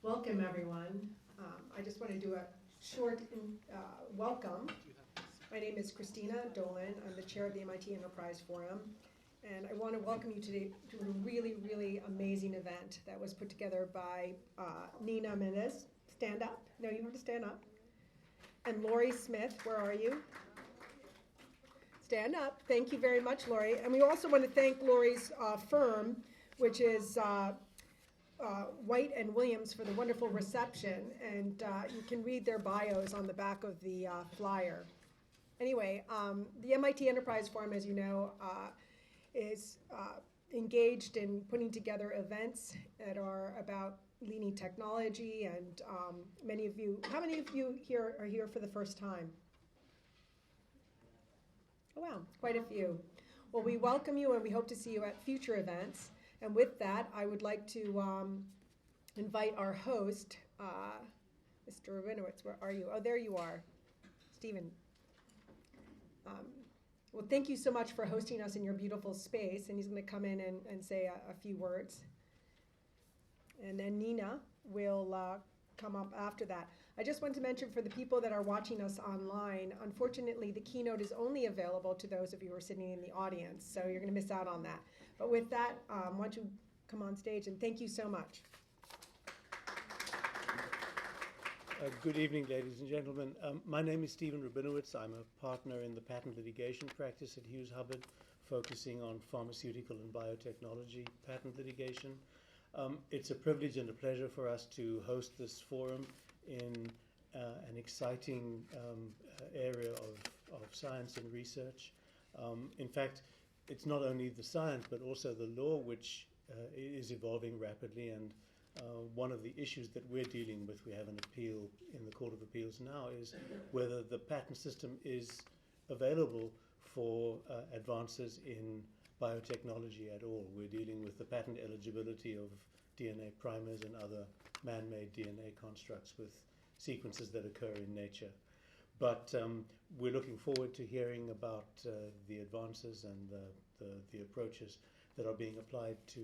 Welcome, everyone. I just want to do a short welcome. My name is Christina Dolan. I'm the chair of the MIT Enterprise Forum. And I want to welcome you today to a really, really amazing event that was put together by Nina Mendez. Stand up. No, you have to stand up. And Lori Smith, where are you? Stand up. Thank you very much, Lori. And we also want to thank Lori's firm, which is White and Williams, for the wonderful reception. And you can read their bios on the back of the flyer. Anyway, the MIT Enterprise Forum, as you know, is engaged in putting together events that are about leading technology. And many of you, how many of you here are here for the first time? Oh, wow, quite a few. Well, we welcome you and we hope to see you at future events. And with that, I would like to invite our host, Mr. Rabinowitz. Where are you? Oh, there you are, Stephen. Well, thank you so much for hosting us in your beautiful space. And he's going to come in and say a few words. And then Nina will come up after that. I just want to mention for the people that are watching us online, unfortunately, the keynote is only available to those of you who are sitting in the audience, so you're going to miss out on that. But with that, why don't you come on stage, and thank you so much. Good evening, ladies and gentlemen. My name is Stephen Rabinowitz. I'm a partner in the patent litigation practice at Hughes Hubbard, focusing on pharmaceutical and biotechnology patent litigation. It's a privilege and a pleasure for us to host this forum in an exciting area of science and research. In fact, it's not only the science, but also the law, which is evolving rapidly. And one of the issues that we're dealing with, we have an appeal in the Court of Appeals now, is whether the patent system is available for advances in biotechnology at all. We're dealing with the patent eligibility of DNA primers and other man-made DNA constructs with sequences that occur in nature. But we're looking forward to hearing about the advances and the approaches that are being applied to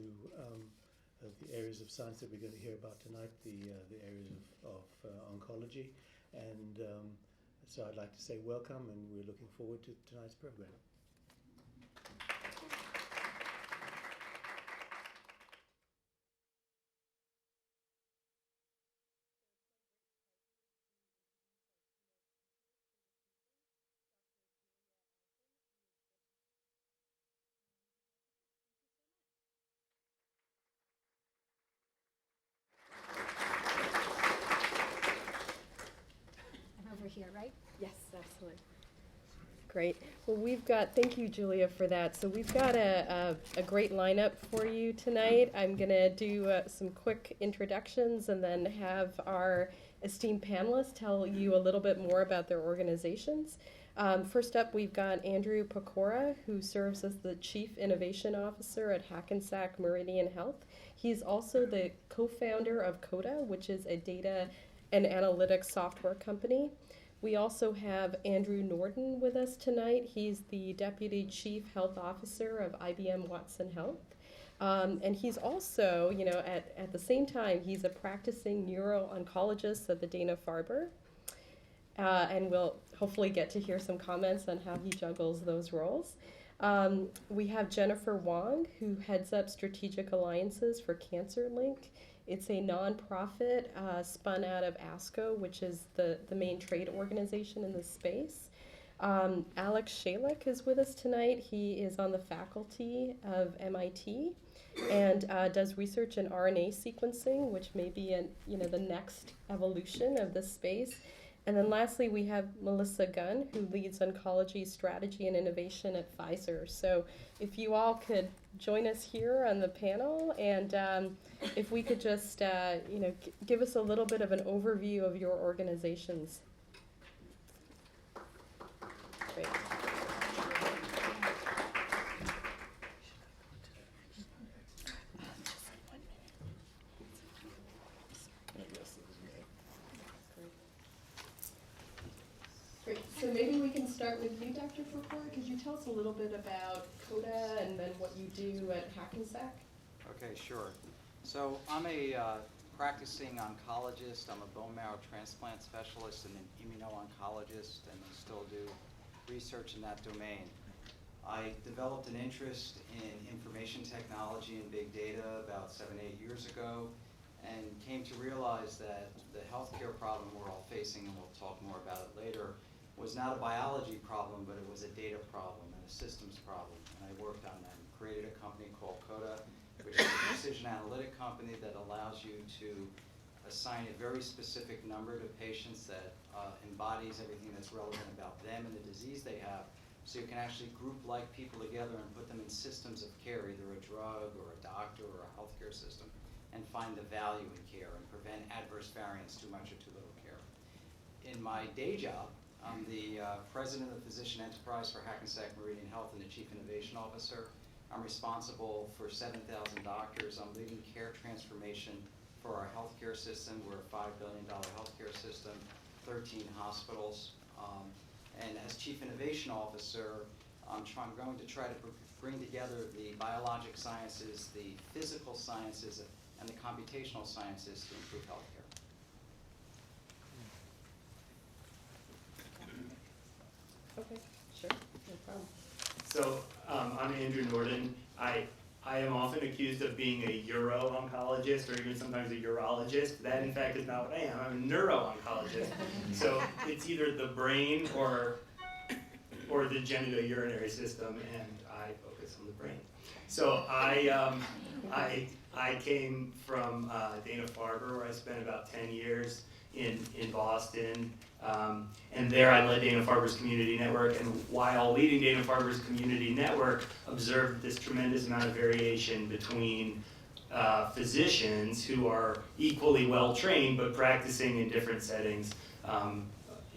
the areas of science that we're going to hear about tonight, the areas of oncology. And so I'd like to say welcome, and we're looking forward to tonight's program. Here, right? Yes, absolutely. Great. Well, thank you, Julia, for that. So we've got a great lineup for you tonight. I'm going to do some quick introductions and then have our esteemed panelists tell you a little bit more about their organizations. First up, we've got Andrew Pecora, who serves as the Chief Innovation Officer at Hackensack Meridian Health. He's also the co-founder of CODA, which is a data and analytics software company. We also have Andrew Norden with us tonight. He's the Deputy Chief Health Officer of IBM Watson Health. And he's also, at the same time, he's a practicing neuro-oncologist at the Dana-Farber. And we'll hopefully get to hear some comments on how he juggles those roles. We have Jennifer Wong, who heads up strategic alliances for CancerLink. It's a nonprofit spun out of ASCO, which is the main trade organization in this space. Alex Shalek is with us tonight. He is on the faculty of MIT and does research in RNA sequencing, which may be the next evolution of this space. And then lastly, we have Melissa Gunn, who leads oncology strategy and innovation at Pfizer. So if you all could join us here on the panel, and if we could just, give us a little bit of an overview of your organizations. Great. Great. So maybe we can start with you, Dr. Pecora. Could you tell us a little bit about CODA and then what you do at Hackensack? Okay, sure. So I'm a practicing oncologist. I'm a bone marrow transplant specialist and an immuno-oncologist, and I still do research in that domain. I developed an interest in information technology and big data about 7, 8 years ago, and came to realize that the healthcare problem we're all facing, and we'll talk more about it later, was not a biology problem, but it was a data problem and a systems problem. And I worked on that and created a company called CODA, which is a precision analytic company that allows you to assign a very specific number to patients that embodies everything that's relevant about them and the disease they have. So you can actually group like people together and put them in systems of care, either a drug or a doctor or a healthcare system, and find the value in care and prevent adverse variants, too much or too little care. In my day job, I'm the president of the Physician Enterprise for Hackensack Meridian Health and the Chief Innovation Officer. I'm responsible for 7,000 doctors. I'm leading care transformation for our healthcare system. We're a $5 billion healthcare system, 13 hospitals. And as Chief Innovation Officer, I'm going to try to bring together the biologic sciences, the physical sciences, and the computational sciences to improve healthcare. Okay, sure, no problem. So I'm Andrew Norden. I am often accused of being a uro-oncologist or even sometimes a urologist. That, in fact, is not what I am. I'm a neuro-oncologist. So it's either the brain or the genitourinary system, and I focus on the brain. So I came from Dana-Farber, where I spent about 10 years in Boston. And there I led Dana-Farber's community network, and while leading Dana-Farber's community network, observed this tremendous amount of variation between physicians who are equally well trained but practicing in different settings,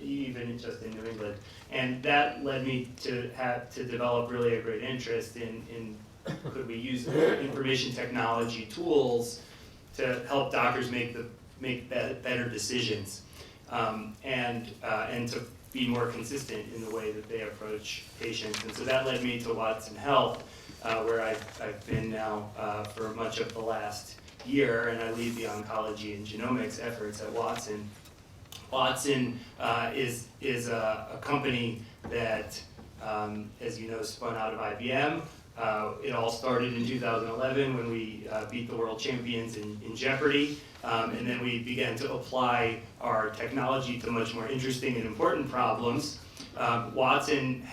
even just in New England. And that led me to develop really a great interest in could we use information technology tools to help doctors make better decisions. And to be more consistent in the way that they approach patients. And so that led me to Watson Health, where I've been now for much of the last year, and I lead the oncology and genomics efforts at Watson. Watson is a company that, as you know, spun out of IBM. It all started in 2011 when we beat the world champions in Jeopardy. And then we began to apply our technology to much more interesting and important problems. Watson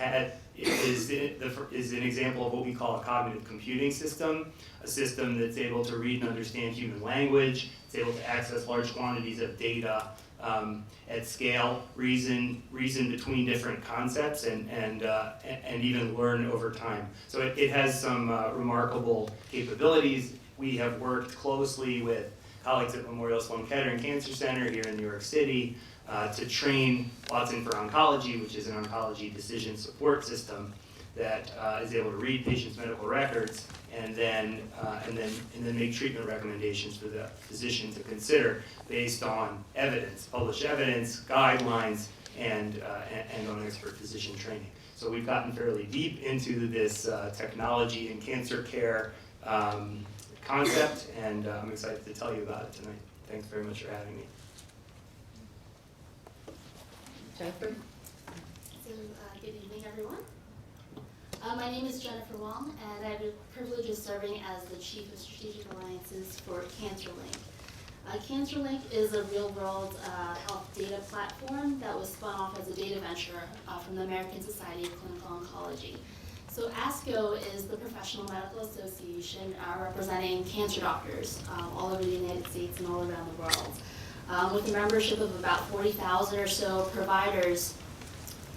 is an example of what we call a cognitive computing system, a system that's able to read and understand human language, it's able to access large quantities of data at scale, reason between different concepts, and even learn over time. So it has some remarkable capabilities. We have worked closely with colleagues at Memorial Sloan Kettering Cancer Center here in New York City to train Watson for Oncology, which is an oncology decision support system that is able to read patients' medical records and then make treatment recommendations for the physician to consider based on evidence, published evidence, guidelines, and on expert physician training. So we've gotten fairly deep into this technology and cancer care concept, and I'm excited to tell you about it tonight. Thanks very much for having me. Jennifer? So, good evening, everyone. My name is Jennifer Wong, and I have the privilege of serving as the Chief of Strategic Alliances for CancerLink. CancerLink is a real-world health data platform that was spun off as a data venture from the American Society of Clinical Oncology. So ASCO is the Professional Medical Association representing cancer doctors all over the United States and all around the world. With a membership of about 40,000 or so providers,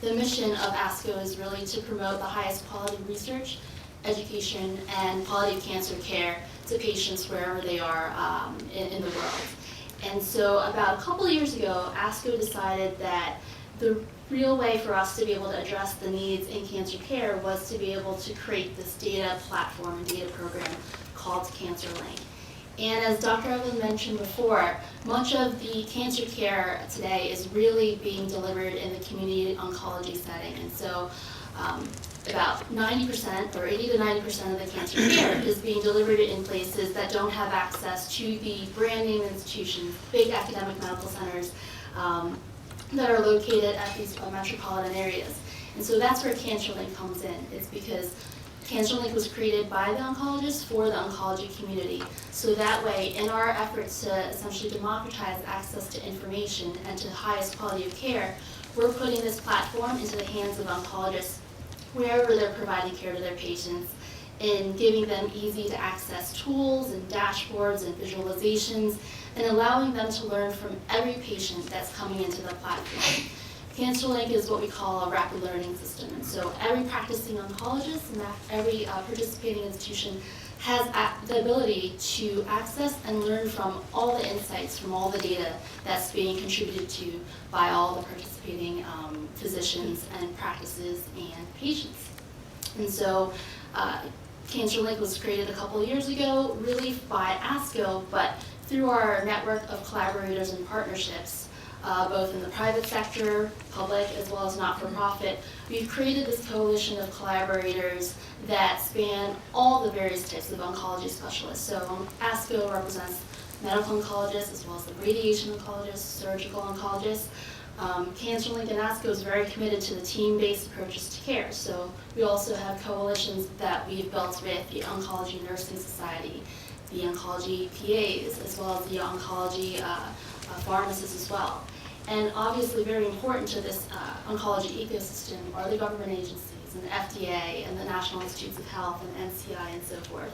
the mission of ASCO is really to promote the highest quality research, education, and quality of cancer care to patients wherever they are in the world. And so about a couple of years ago, ASCO decided that the real way for us to be able to address the needs in cancer care was to be able to create this data platform and data program called CancerLink. And as Dr. Evans mentioned before, much of the cancer care today is really being delivered in the community oncology setting. And so about 90% or 80 to 90% of the cancer care is being delivered in places that don't have access to the brand name institutions, big academic medical centers that are located at these metropolitan areas. And so that's where CancerLink comes in. It's because CancerLink was created by the oncologists for the oncology community. So that way, in our efforts to essentially democratize access to information and to the highest quality of care, we're putting this platform into the hands of oncologists wherever they're providing care to their patients, and giving them easy to access tools and dashboards and visualizations, and allowing them to learn from every patient that's coming into the platform. CancerLink is what we call a rapid learning system, and so every practicing oncologist and every participating institution has the ability to access and learn from all the insights, from all the data that's being contributed to by all the participating physicians and practices and patients. And so CancerLink was created a couple of years ago, really by ASCO, but through our network of collaborators and partnerships, both in the private sector, public, as well as not-for-profit, we've created this coalition of collaborators that span all the various types of oncology specialists. So ASCO represents medical oncologists as well as the radiation oncologists, surgical oncologists. CancerLink and ASCO is very committed to the team-based approaches to care. So we also have coalitions that we've built with the Oncology Nursing Society, the oncology PAs, as well as the oncology pharmacists as well. And obviously very important to this oncology ecosystem are the government agencies and the FDA and the National Institutes of Health and NCI and so forth.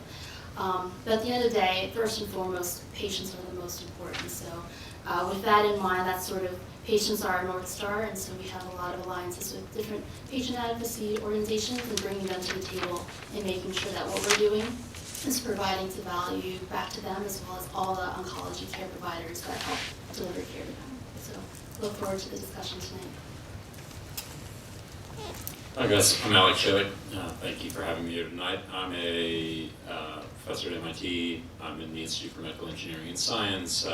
But at the end of the day, first and foremost, patients are the most important. So with that in mind, that's sort of patients are our North Star, and so we have a lot of alliances with different patient advocacy organizations and bringing them to the table and making sure that what we're doing is providing the value back to them, as well as all the oncology care providers that help deliver care to them. So look forward to the discussion tonight. Hi guys, I'm Alex Shillick. Thank you for having me here tonight. I'm a professor at MIT. I'm in the Institute for Medical Engineering and Science,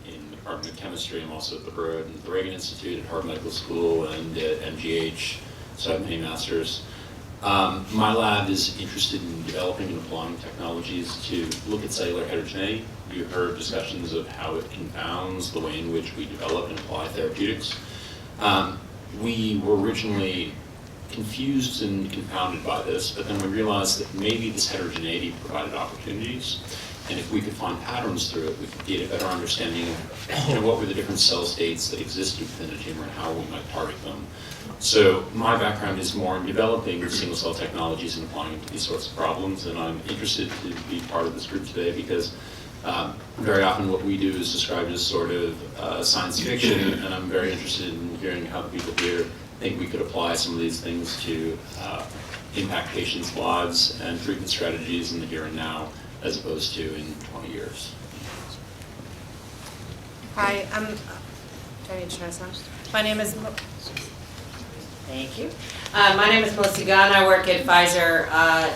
in the Department of Chemistry. I'm also at the Broad and the Reagan Institute at Harvard Medical School and at MGH, so I have many masters. My lab is interested in developing and applying technologies to look at cellular heterogeneity. You heard discussions of how it confounds the way in which we develop and apply therapeutics. We were originally confused and confounded by this, but then we realized that maybe this heterogeneity provided opportunities, and if we could find patterns through it, we could get a better understanding of what were the different cell states that existed within a tumor and how we might target them. So my background is more in developing single-cell technologies and applying them to these sorts of problems, and I'm interested to be part of this group today because very often what we do is described as sort of science fiction, and I'm very interested in hearing how the people here think we could apply some of these things to impact patients' lives and treatment strategies in the here and now, as opposed to in 20 years. Hi, do I need to try this now? My name is, thank you. My name is Melissa Gunn. I work at Pfizer,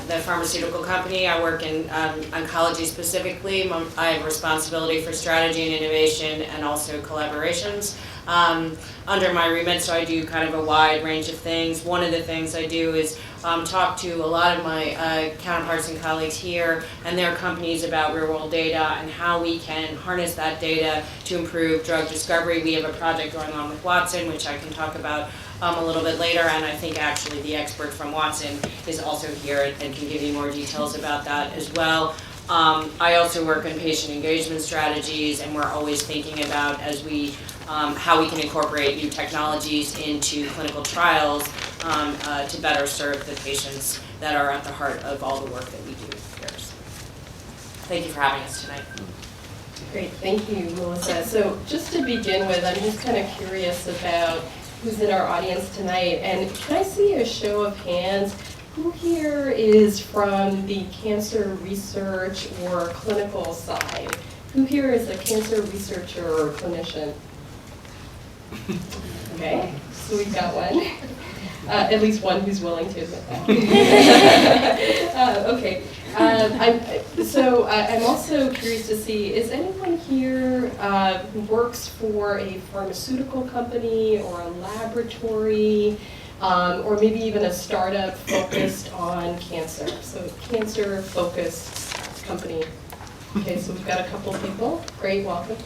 the pharmaceutical company. I work in oncology specifically. I have responsibility for strategy and innovation and also collaborations under my remit, so I do kind of a wide range of things. One of the things I do is talk to a lot of my counterparts and colleagues here and their companies about real-world data and how we can harness that data to improve drug discovery. We have a project going on with Watson, which I can talk about a little bit later, and I think actually the expert from Watson is also here and can give you more details about that as well. I also work in patient engagement strategies, and we're always thinking about as we how we can incorporate new technologies into clinical trials to better serve the patients that are at the heart of all the work that we do here. So, thank you for having us tonight. Great, thank you, Melissa. So just to begin with, I'm just kind of curious about who's in our audience tonight, and can I see a show of hands? Who here is from the cancer research or clinical side? Who here is a cancer researcher or clinician? Okay, so we've got one. At least one who's willing to admit that. Okay. I'm also curious to see, is anyone here who works for a pharmaceutical company or a laboratory or maybe even a startup focused on cancer. So cancer-focused company. Okay, so we've got a couple people. Great, welcome.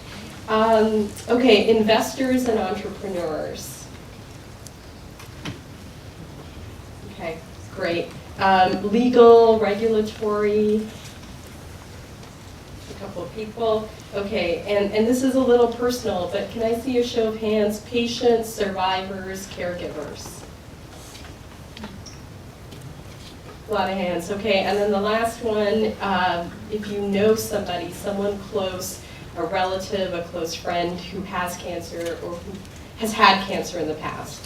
Okay, investors and entrepreneurs. Okay, great. Legal, regulatory, a couple of people. Okay, and this is a little personal, but can I see a show of hands? Patients, survivors, caregivers. A lot of hands, okay. And then the last one, if you know somebody, someone close, a relative, a close friend who has cancer or who has had cancer in the past.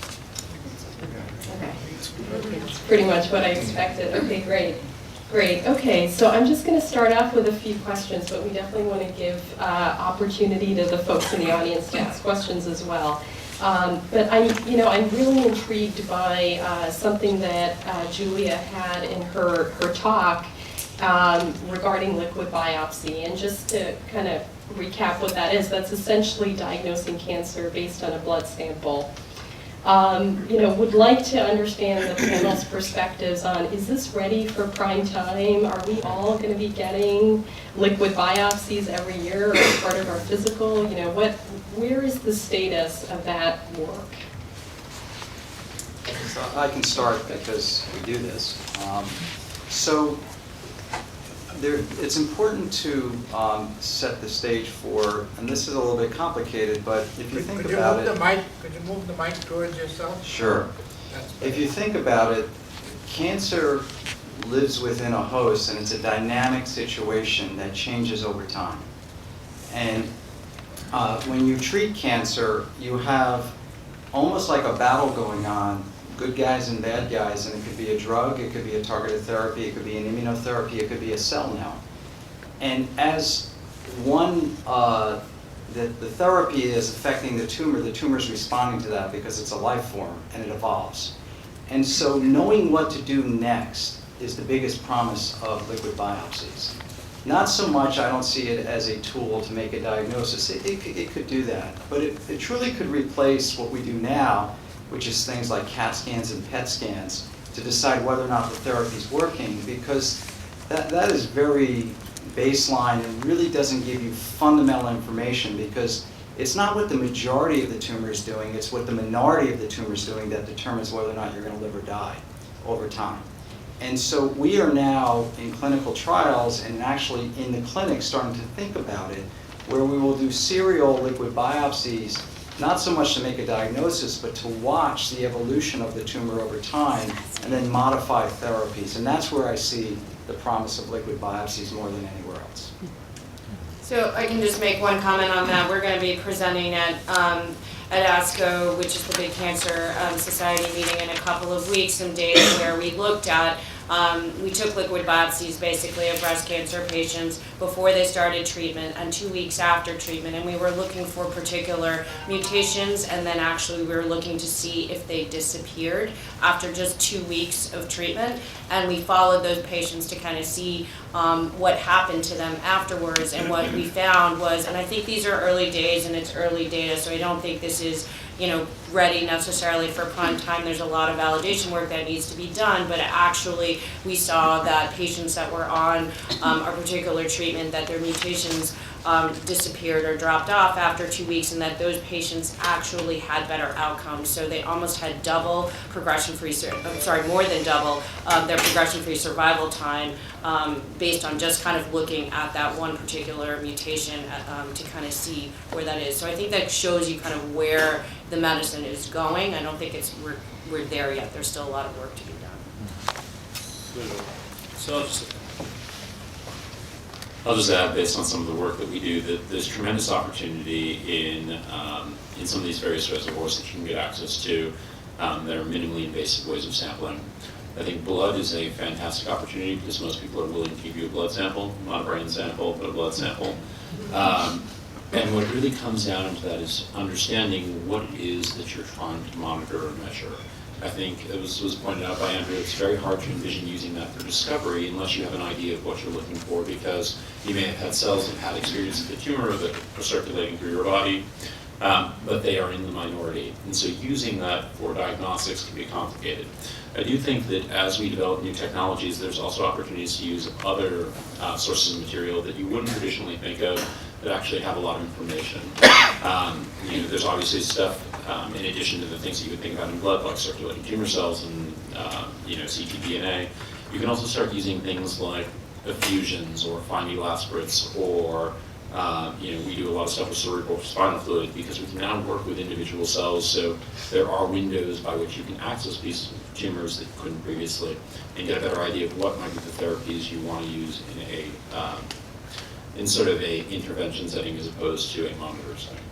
Okay. That's pretty much what I expected. Okay, great. Great. Okay, so I'm just going to start off with a few questions, but we definitely want to give opportunity to the folks in the audience to ask questions as well. But I'm really intrigued by something that Julia had in her talk regarding liquid biopsy. And just to kind of recap what that is, that's essentially diagnosing cancer based on a blood sample. Would like to understand the panel's perspectives on, is this ready for prime time? Are we all going to be getting liquid biopsies every year as part of our physical? Where is the status of that work? So I can start because we do this. It's important to set the stage for, and this is a little bit complicated, but if you think about it. Could you move the mic towards yourself? Sure. If you think about it, cancer lives within a host, and it's a dynamic situation that changes over time. And when you treat cancer, you have almost like a battle going on, good guys and bad guys, and it could be a drug, it could be a targeted therapy, it could be an immunotherapy, it could be a cell now. And as the therapy is affecting the tumor is responding to that because it's a life form and it evolves. And so knowing what to do next is the biggest promise of liquid biopsies. Not so much, I don't see it as a tool to make a diagnosis. It could do that, but it truly could replace what we do now, which is things like CAT scans and PET scans, to decide whether or not the therapy is working, because that is very baseline and really doesn't give you fundamental information, because it's not what the majority of the tumor is doing, it's what the minority of the tumor is doing that determines whether or not you're going to live or die over time. And so we are now in clinical trials and actually in the clinic starting to think about it, where we will do serial liquid biopsies, not so much to make a diagnosis, but to watch the evolution of the tumor over time and then modify therapies. And that's where I see the promise of liquid biopsies more than anywhere else. So I can just make one comment on that. We're going to be presenting at ASCO, which is the big cancer society meeting in a couple of weeks, some data where we looked at, we took liquid biopsies basically of breast cancer patients before they started treatment and 2 weeks after treatment, and we were looking for particular mutations, and then actually we were looking to see if they disappeared after just 2 weeks of treatment, and we followed those patients to kind of see what happened to them afterwards. And what we found was, and I think these are early days and it's early data, so I don't think this is ready necessarily for prime time. There's a lot of validation work that needs to be done, but actually we saw that patients that were on a particular treatment, that their mutations disappeared or dropped off after 2 weeks, and that those patients actually had better outcomes. So they almost had double progression-free, more than double their progression-free survival time based on just kind of looking at that one particular mutation to kind of see where that is. So I think that shows you kind of where the medicine is going. I don't think we're there yet. There's still a lot of work to be done. So I'll just add, based on some of the work that we do, that there's tremendous opportunity in some of these various reservoirs that you can get access to that are minimally invasive ways of sampling. I think blood is a fantastic opportunity because most people are willing to give you a blood sample, not a brain sample, but a blood sample. And what really comes down to that is understanding what it is that you're trying to monitor or measure. I think it was pointed out by Andrew, it's very hard to envision using that for discovery unless you have an idea of what you're looking for, because you may have had cells that have had experience with the tumor that are circulating through your body, but they are in the minority. And so using that for diagnostics can be complicated. I do think that as we develop new technologies, there's also opportunities to use other sources of material that you wouldn't traditionally think of that actually have a lot of information. There's obviously stuff in addition to the things that you would think about in blood, like circulating tumor cells and ctDNA. You can also start using things like effusions or fine needle aspirates, or we do a lot of stuff with cerebral spinal fluid because we can now work with individual cells. So there are windows by which you can access pieces of tumors that you couldn't previously, and get a better idea of what might be the therapies you want to use in sort of a intervention setting as opposed to a monitor setting.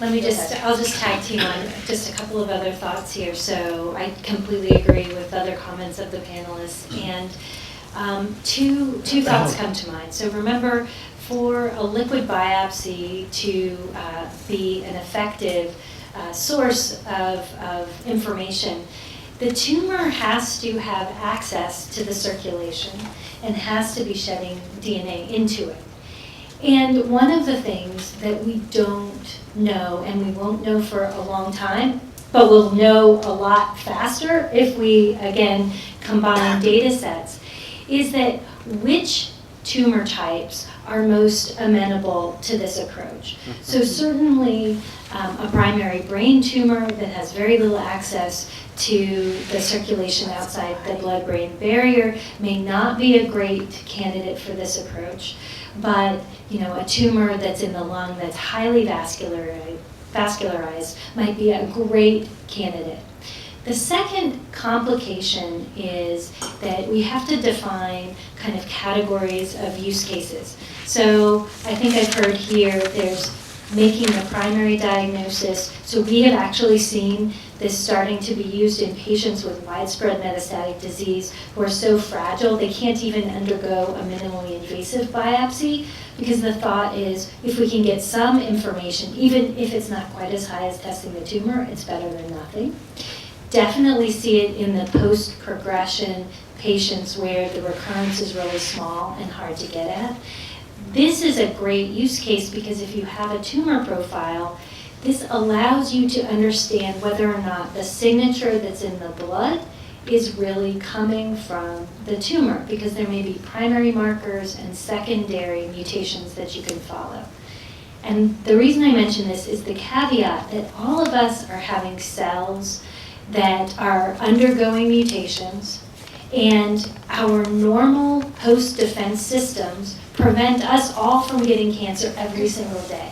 I'll just tag team on just a couple of other thoughts here. So I completely agree with other comments of the panelists, and two thoughts come to mind. So remember, for a liquid biopsy to be an effective source of information, the tumor has to have access to the circulation and has to be shedding DNA into it. And one of the things that we don't know, and we won't know for a long time, but we'll know a lot faster if we, again, combine data sets, is that which tumor types are most amenable to this approach. So certainly a primary brain tumor that has very little access to the circulation outside the blood-brain barrier may not be a great candidate for this approach. But a tumor that's in the lung that's highly vascularized might be a great candidate. The second complication is that we have to define kind of categories of use cases. So I think I've heard here there's making the primary diagnosis. So we have actually seen this starting to be used in patients with widespread metastatic disease who are so fragile they can't even undergo a minimally invasive biopsy, because the thought is if we can get some information, even if it's not quite as high as testing the tumor, it's better than nothing. Definitely see it in the post-progression patients where the recurrence is really small and hard to get at. This is a great use case because if you have a tumor profile, this allows you to understand whether or not the signature that's in the blood is really coming from the tumor, because there may be primary markers and secondary mutations that you can follow. And the reason I mention this is the caveat that all of us are having cells that are undergoing mutations, and our normal post-defense systems prevent us all from getting cancer every single day.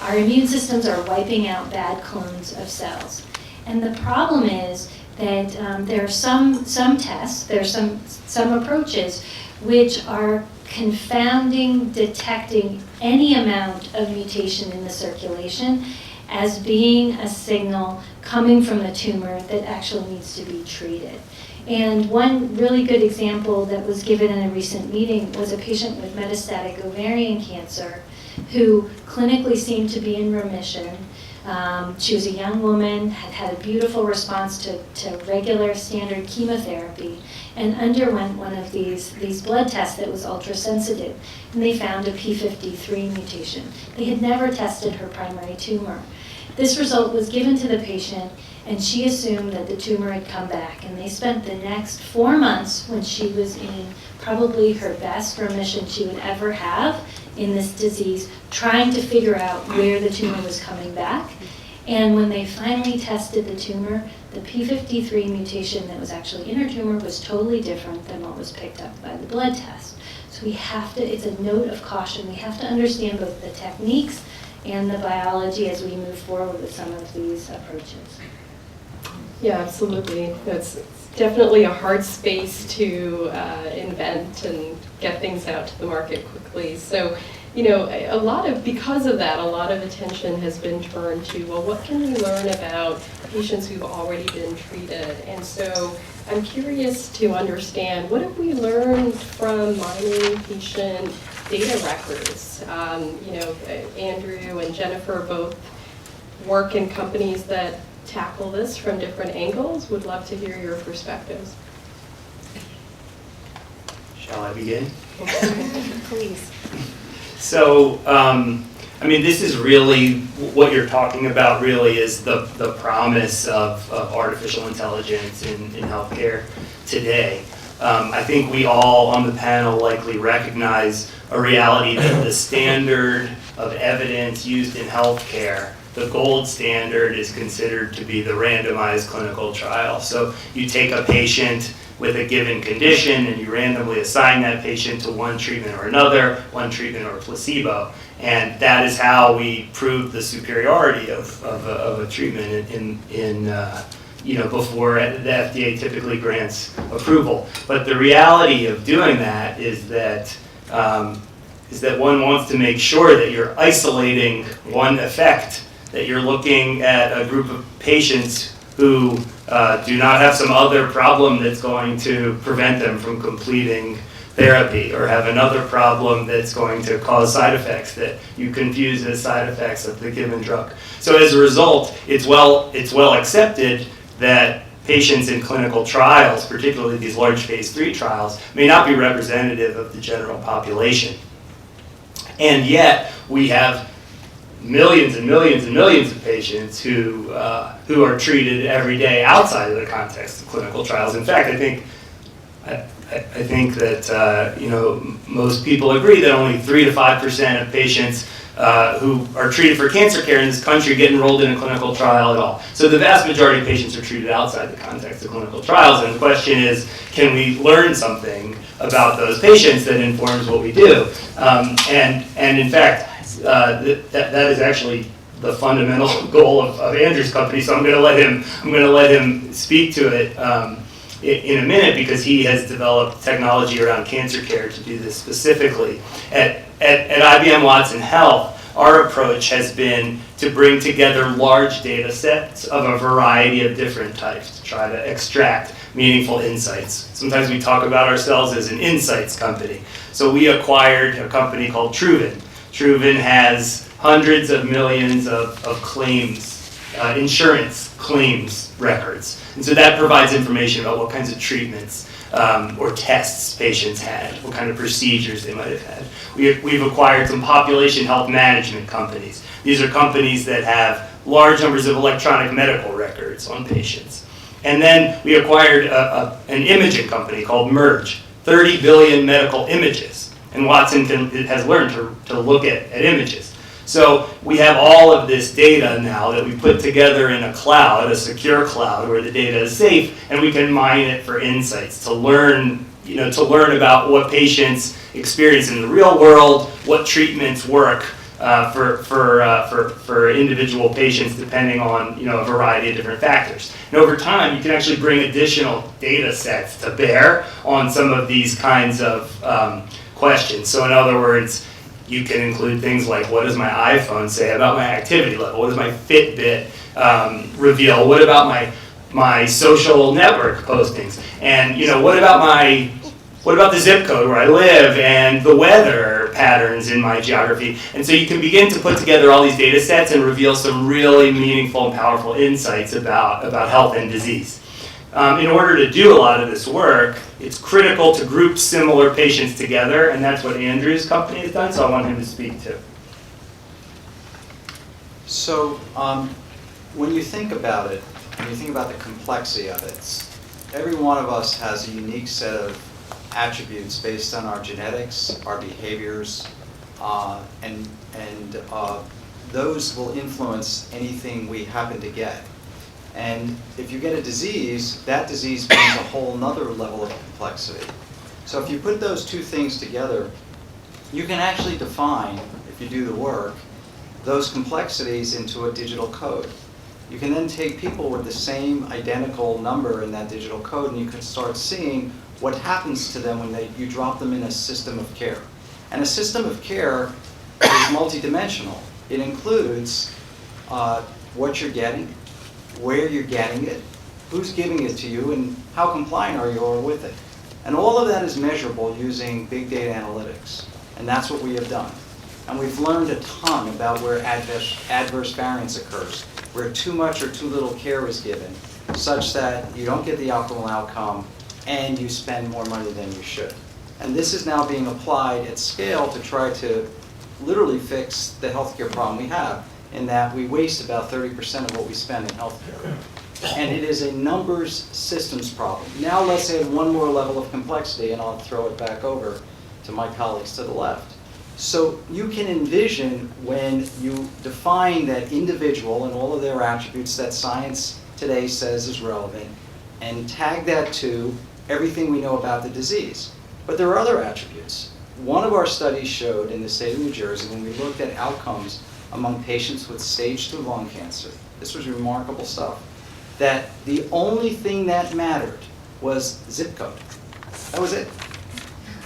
Our immune systems are wiping out bad clones of cells. And the problem is that there are some tests, there are some approaches which are confounding detecting any amount of mutation in the circulation as being a signal coming from the tumor that actually needs to be treated. And one really good example that was given in a recent meeting was a patient with metastatic ovarian cancer who clinically seemed to be in remission. She was a young woman, had a beautiful response to regular standard chemotherapy, and underwent one of these blood tests that was ultrasensitive, and they found a p53 mutation. They had never tested her primary tumor. This result was given to the patient, and she assumed that the tumor had come back, and they spent the next 4 months, when she was in probably her best remission she would ever have in this disease, trying to figure out where the tumor was coming back. And when they finally tested the tumor, the p53 mutation that was actually in her tumor was totally different than what was picked up by the blood test. So we have to, it's a note of caution, we have to understand both the techniques and the biology as we move forward with some of these approaches. Yeah, absolutely. It's definitely a hard space to invent and get things out to the market quickly. So, because of that, a lot of attention has been turned to, well, what can we learn about patients who've already been treated? And so I'm curious to understand, what have we learned from mining patient data records? Andrew and Jennifer both work in companies that tackle this from different angles. Would love to hear your perspectives. Shall I begin? Please. So, I mean, this is really, what you're talking about really is the promise of artificial intelligence in healthcare today. I think we all on the panel likely recognize a reality that the standard of evidence used in healthcare, the gold standard, is considered to be the randomized clinical trial. So you take a patient with a given condition and you randomly assign that patient to one treatment or another, one treatment or placebo. And that is how we prove the superiority of a treatment before the FDA typically grants approval. But the reality of doing that is that one wants to make sure that you're isolating one effect, that you're looking at a group of patients who do not have some other problem that's going to prevent them from completing therapy, or have another problem that's going to cause side effects that you confuse as side effects of the given drug. So as a result, it's well accepted that patients in clinical trials, particularly these large phase 3 trials, may not be representative of the general population. And yet, we have millions and millions and millions of patients who are treated every day outside of the context of clinical trials. In fact, I think that most people agree that only 3 to 5% of patients who are treated for cancer care in this country get enrolled in a clinical trial at all. So the vast majority of patients are treated outside the context of clinical trials, and the question is, can we learn something about those patients that informs what we do? And in fact, that is actually the fundamental goal of Andrew's company. So I'm going to let him speak to it in a minute, because he has developed technology around cancer care to do this specifically. At IBM Watson Health, our approach has been to bring together large data sets of a variety of different types to try to extract meaningful insights. Sometimes we talk about ourselves as an insights company. So we acquired a company called Truven. Truven has hundreds of millions of claims, insurance claims records. And so that provides information about what kinds of treatments or tests patients had, what kind of procedures they might have had. We've acquired some population health management companies. These are companies that have large numbers of electronic medical records on patients. And then we acquired an imaging company called Merge, 30 billion medical images. And Watson has learned to look at images. So we have all of this data now that we put together in a cloud, a secure cloud where the data is safe, and we can mine it for insights to learn about what patients experience in the real world, what treatments work for individual patients depending on a variety of different factors. And over time, you can actually bring additional data sets to bear on some of these kinds of questions. So in other words, you can include things like, what does my iPhone say about my activity level? What does my Fitbit reveal? What about my social network postings? And what about the zip code where I live and the weather patterns in my geography? And so you can begin to put together all these data sets and reveal some really meaningful and powerful insights about health and disease. In order to do a lot of this work, it's critical to group similar patients together, and that's what Andrew's company has done, so I want him to speak to. So when you think about it, when you think about the complexity of it, every one of us has a unique set of attributes based on our genetics, our behaviors, and those will influence anything we happen to get. And if you get a disease, that disease brings a whole nother level of complexity. So if you put those two things together, you can actually define, if you do the work, those complexities into a digital code. You can then take people with the same identical number in that digital code, and you can start seeing what happens to them when you drop them in a system of care. And a system of care is multidimensional. It includes what you're getting, where you're getting it, who's giving it to you, and how compliant are you with it. And all of that is measurable using big data analytics. And that's what we have done. And we've learned a ton about where adverse variance occurs, where too much or too little care is given, such that you don't get the optimal outcome and you spend more money than you should. And this is now being applied at scale to try to literally fix the healthcare problem we have, in that we waste about 30% of what we spend in healthcare. And it is a numbers systems problem. Now let's add one more level of complexity, and I'll throw it back over to my colleagues to the left. So you can envision when you define that individual and all of their attributes that science today says is relevant, and tag that to everything we know about the disease. But there are other attributes. One of our studies showed in the state of New Jersey, when we looked at outcomes among patients with stage 2 lung cancer, this was remarkable stuff, that the only thing that mattered was zip code. That was it.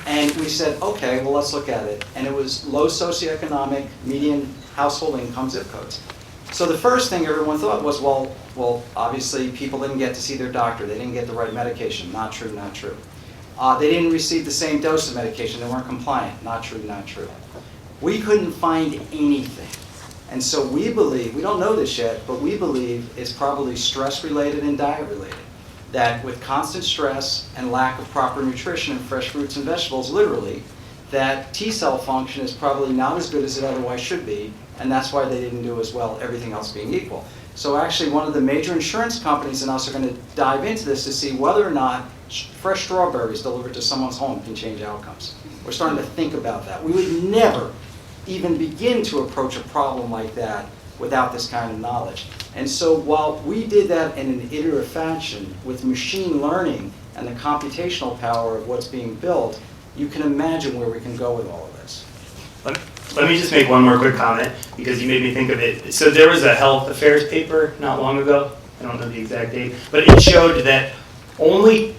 And we said, okay, well, let's look at it. And it was low socioeconomic, median household income zip codes. So the first thing everyone thought was, well, obviously people didn't get to see their doctor. They didn't get the right medication. Not true, not true. They didn't receive the same dose of medication. They weren't compliant. Not true, not true. We couldn't find anything. And so we believe, we don't know this yet, but we believe it's probably stress-related and diet-related. That with constant stress and lack of proper nutrition and fresh fruits and vegetables, literally, that T-cell function is probably not as good as it otherwise should be, and that's why they didn't do as well, everything else being equal. So actually, one of the major insurance companies and us are going to dive into this to see whether or not fresh strawberries delivered to someone's home can change outcomes. We're starting to think about that. We would never even begin to approach a problem like that without this kind of knowledge. And so while we did that in an iterative fashion with machine learning and the computational power of what's being built, you can imagine where we can go with all of this. Let me just make one more quick comment, because you made me think of it. So there was a health affairs paper not long ago, I don't know the exact date, but it showed that only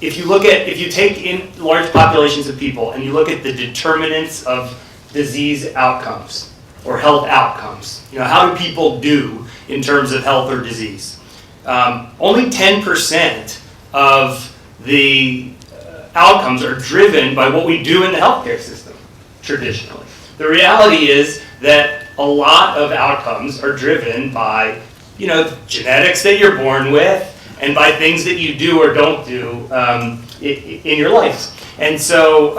if you take in large populations of people and you look at the determinants of disease outcomes or health outcomes, how do people do in terms of health or disease? Only 10% of the outcomes are driven by what we do in the healthcare system, traditionally. The reality is that a lot of outcomes are driven by, genetics that you're born with and by things that you do or don't do in your life. And so,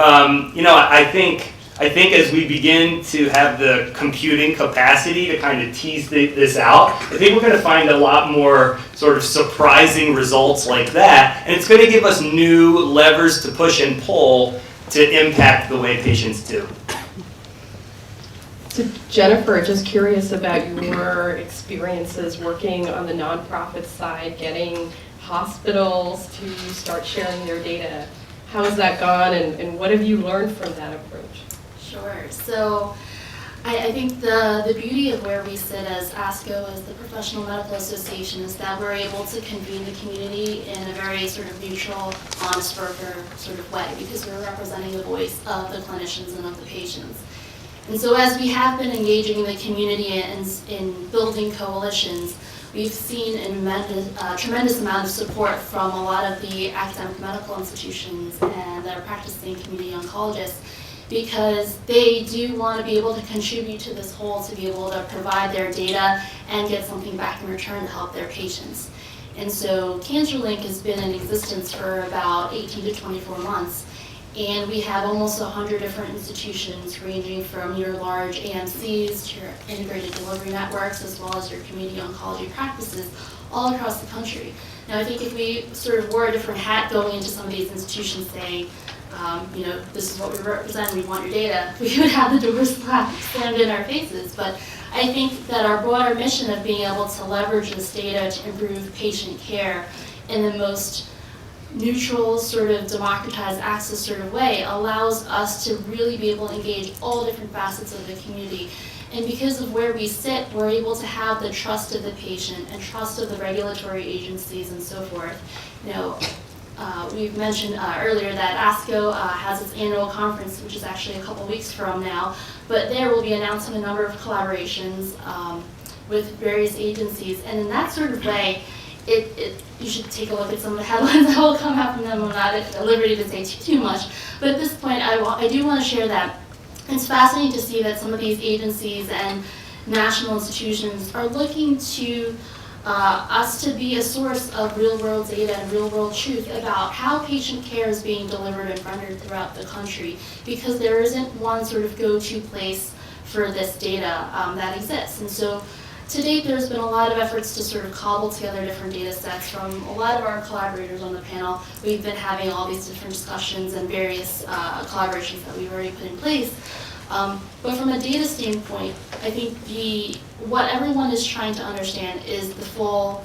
I think as we begin to have the computing capacity to kind of tease this out, I think we're going to find a lot more sort of surprising results like that, and it's going to give us new levers to push and pull to impact the way patients do. So Jennifer, just curious about your experiences working on the nonprofit side, getting hospitals to start sharing their data. How has that gone, and what have you learned from that approach? Sure. So I think the beauty of where we sit as ASCO, as the Professional Medical Association, is that we're able to convene the community in a very sort of neutral, honest worker sort of way, because we're representing the voice of the clinicians and of the patients. And so as we have been engaging the community in building coalitions, we've seen a tremendous amount of support from a lot of the academic medical institutions and the practicing community oncologists, because they do want to be able to contribute to this whole, to be able to provide their data and get something back in return to help their patients. And so CancerLink has been in existence for about 18 to 24 months. And we have almost 100 different institutions, ranging from your large AMCs to your integrated delivery networks, as well as your community oncology practices all across the country. Now, I think if we sort of wore a different hat going into some of these institutions saying, this is what we represent, we want your data, we would have the doors slammed in our faces. But I think that our broader mission of being able to leverage this data to improve patient care in the most neutral, sort of democratized access sort of way allows us to really be able to engage all different facets of the community. And because of where we sit, we're able to have the trust of the patient and trust of the regulatory agencies and so forth. We've mentioned earlier that ASCO has its annual conference, which is actually a couple weeks from now, but there we'll be announcing a number of collaborations with various agencies. And in that sort of way, you should take a look at some of the headlines that will come out from them. I'm not at liberty to say too much, but at this point, I do want to share that it's fascinating to see that some of these agencies and national institutions are looking to us to be a source of real-world data and real-world truth about how patient care is being delivered and rendered throughout the country, because there isn't one sort of go-to place for this data that exists. And so to date, there's been a lot of efforts to sort of cobble together different data sets from a lot of our collaborators on the panel. We've been having all these different discussions and various collaborations that we've already put in place. But from a data standpoint, I think what everyone is trying to understand is the full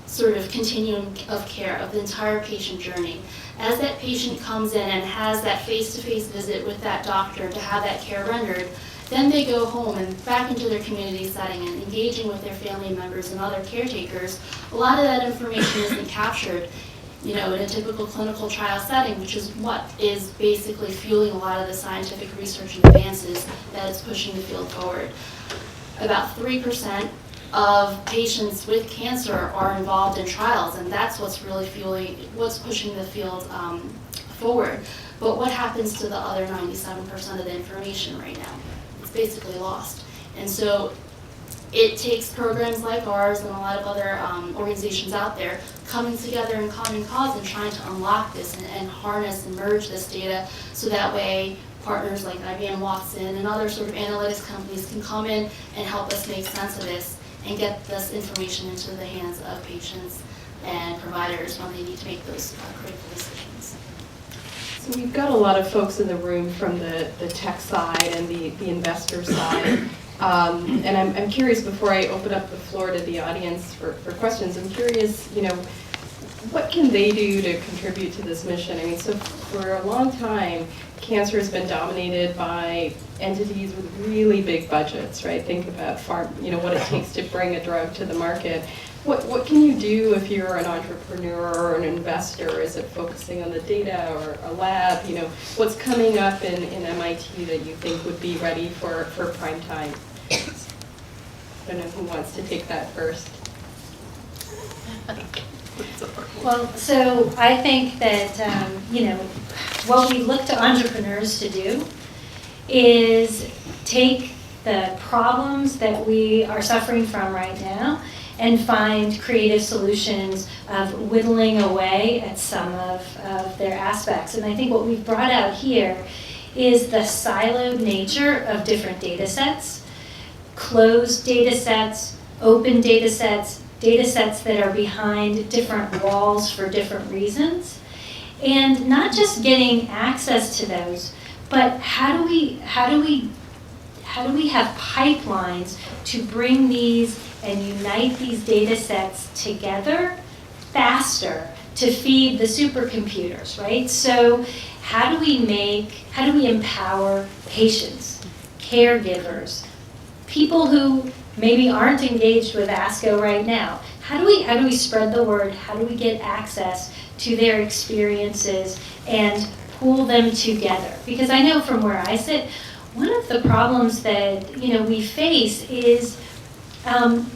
sort of continuum of care of the entire patient journey. As that patient comes in and has that face-to-face visit with that doctor to have that care rendered, then they go home and back into their community setting and engaging with their family members and other caretakers. A lot of that information isn't captured, you know, in a typical clinical trial setting, which is what is basically fueling a lot of the scientific research and advances that is pushing the field forward. About 3% of patients with cancer are involved in trials, and that's what's really what's pushing the field forward. But what happens to the other 97% of the information right now? It's basically lost. And so it takes programs like ours and a lot of other organizations out there coming together in common cause and trying to unlock this and harness and merge this data, so that way partners like IBM Watson and other sort of analytics companies can come in and help us make sense of this and get this information into the hands of patients and providers when they need to make those critical decisions. So we've got a lot of folks in the room from the tech side and the investor side. And I'm curious, before I open up the floor to the audience for questions, I'm curious, you know, what can they do to contribute to this mission? I mean, so for a long time, cancer has been dominated by entities with really big budgets, right? Think about you know, what it takes to bring a drug to the market. What can you do if you're an entrepreneur or an investor? Is it focusing on the data or a lab? You know, what's coming up in MIT that you think would be ready for prime time? I don't know who wants to take that first. Well, so I think that, you know, what we look to entrepreneurs to do is take the problems that we are suffering from right now and find creative solutions of whittling away at some of their aspects. And I think what we've brought out here is the siloed nature of different data sets, closed data sets, open data sets that are behind different walls for different reasons. And not just getting access to those, but how do we have pipelines to bring these and unite these data sets together faster to feed the supercomputers, right? So how do we empower patients, caregivers, people who maybe aren't engaged with ASCO right now? How do we spread the word? How do we get access to their experiences and pool them together? Because I know from where I sit, one of the problems that, you know, we face is,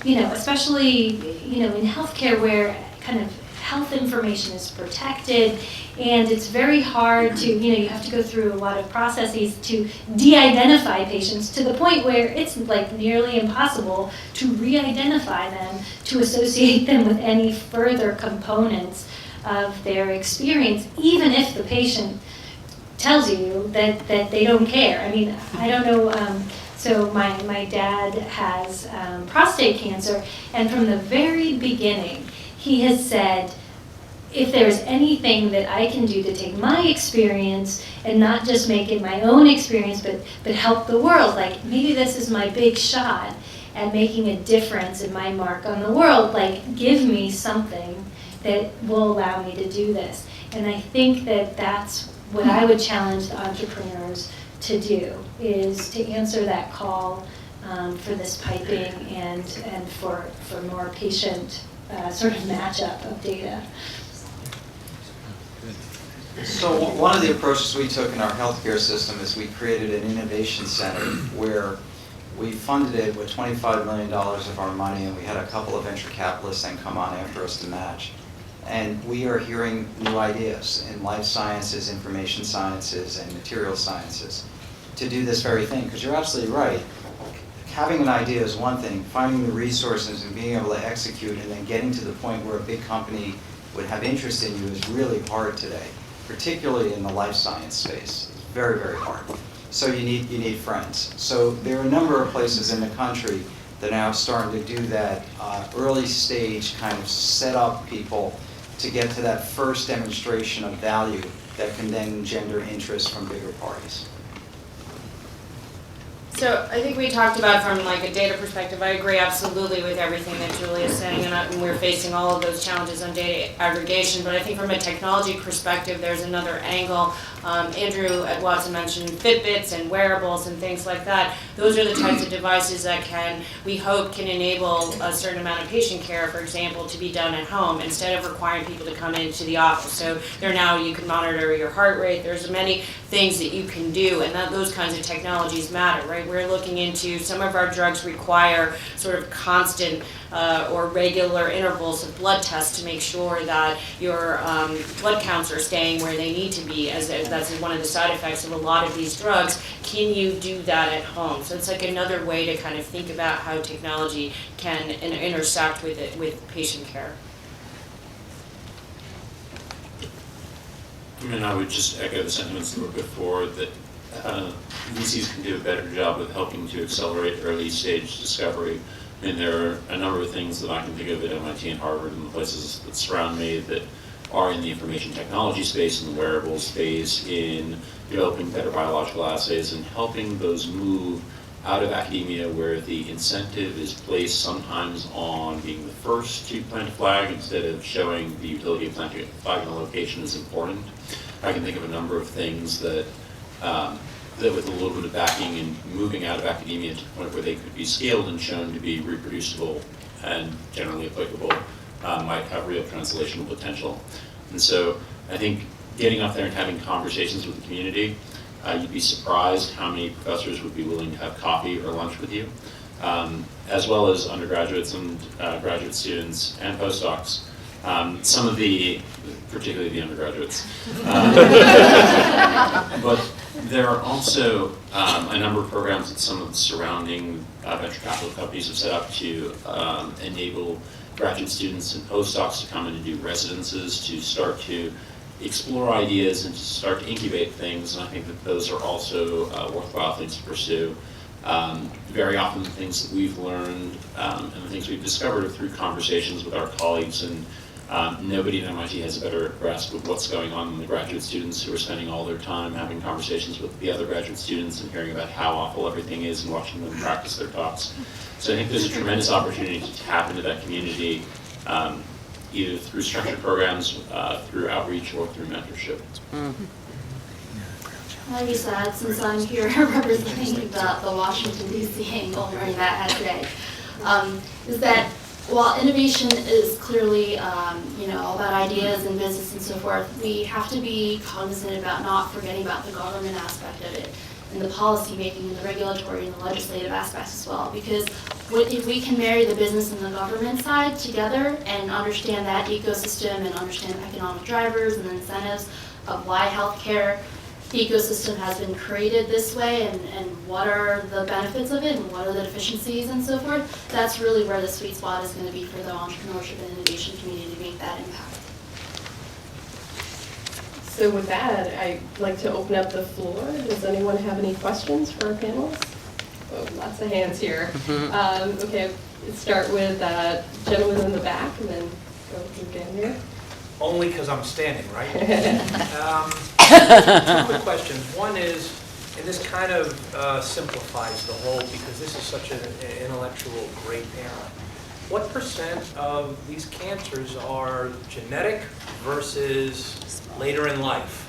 you know, especially, you know, in healthcare where kind of health information is protected, and it's very hard to, you know, you have to go through a lot of processes to de-identify patients to the point where it's like nearly impossible to re-identify them, to associate them with any further components of their experience, even if the patient tells you that they don't care. I mean, I don't know, so my dad has prostate cancer, and from the very beginning, he has said, if there's anything that I can do to take my experience and not just make it my own experience, but help the world, like maybe this is my big shot at making a difference in my mark on the world, like give me something that will allow me to do this. And I think that that's what I would challenge the entrepreneurs to do, is to answer that call for this piping and for more patient sort of matchup of data. So one of the approaches we took in our healthcare system is we created an innovation center where we funded it with $25 million of our money, and we had a couple of venture capitalists then come on after us to match. And we are hearing new ideas in life sciences, information sciences, and material sciences to do this very thing. Because you're absolutely right. having an idea is one thing, finding the resources and being able to execute and then getting to the point where a big company would have interest in you is really hard today, particularly in the life science space. It's very, very hard. So you need friends. So there are a number of places in the country that are now starting to do that early stage kind of set up people to get to that first demonstration of value that can then engender interest from bigger parties. So I think we talked about from like a data perspective, I agree absolutely with everything that Julia is saying, and we're facing all of those challenges on data aggregation, but I think from a technology perspective, there's another angle. Andrew at Watson mentioned Fitbits and wearables and things like that. Those are the types of devices that we hope can enable a certain amount of patient care, for example, to be done at home instead of requiring people to come into the office. So there now you can monitor your heart rate. There's many things that you can do, and those kinds of technologies matter, right? We're looking into some of our drugs require sort of constant or regular intervals of blood tests to make sure that your blood counts are staying where they need to be, as that's one of the side effects of a lot of these drugs. Can you do that at home? So it's like another way to kind of think about how technology can intersect with it, with patient care. I mean, I would just echo the sentiments that were before, that VCs can do a better job of helping to accelerate early stage discovery. I mean, there are a number of things that I can think of at MIT and Harvard and the places that surround me that are in the information technology space, in the wearable space, in developing better biological assays and helping those move out of academia where the incentive is placed sometimes on being the first to plant a flag instead of showing the utility of planting a flag in a location is important. I can think of a number of things that that with a little bit of backing and moving out of academia to the point where they could be scaled and shown to be reproducible and generally applicable might have real translational potential. And so I think getting up there and having conversations with the community, you'd be surprised how many professors would be willing to have coffee or lunch with you, as well as undergraduates and graduate students and postdocs. Some of particularly the undergraduates. But there are also a number of programs that some of the surrounding venture capital companies have set up to enable graduate students and postdocs to come in and do residences, to start to explore ideas and to start to incubate things. And I think that those are also worthwhile things to pursue. Very often the things that we've learned and the things we've discovered are through conversations with our colleagues, and nobody at MIT has a better grasp of what's going on than the graduate students who are spending all their time having conversations with the other graduate students and hearing about how awful everything is and watching them practice their talks. So I think there's a tremendous opportunity to tap into that community, either through structured programs, through outreach, or through mentorship. I'd be sad since I'm here representing the Washington, D.C. angle wearing that hat today, is that while innovation is clearly, all about ideas and business and so forth, we have to be cognizant about not forgetting about the government aspect of it, and the policy making, and the regulatory and the legislative aspects as well. Because if we can marry the business and the government side together and understand that ecosystem and understand economic drivers and incentives of why healthcare ecosystem has been created this way, and what are the benefits of it and what are the deficiencies and so forth, that's really where the sweet spot is going to be for the entrepreneurship and innovation community to make that impact. So with that, I'd like to open up the floor. Does anyone have any questions for our panelists? Oh, lots of hands here. Okay, let's start with gentleman in the back and then go down here. Only because I'm standing, right? Two quick questions. One is, and this kind of simplifies the whole, because this is such an intellectual great panel. What % of these cancers are genetic versus later in life?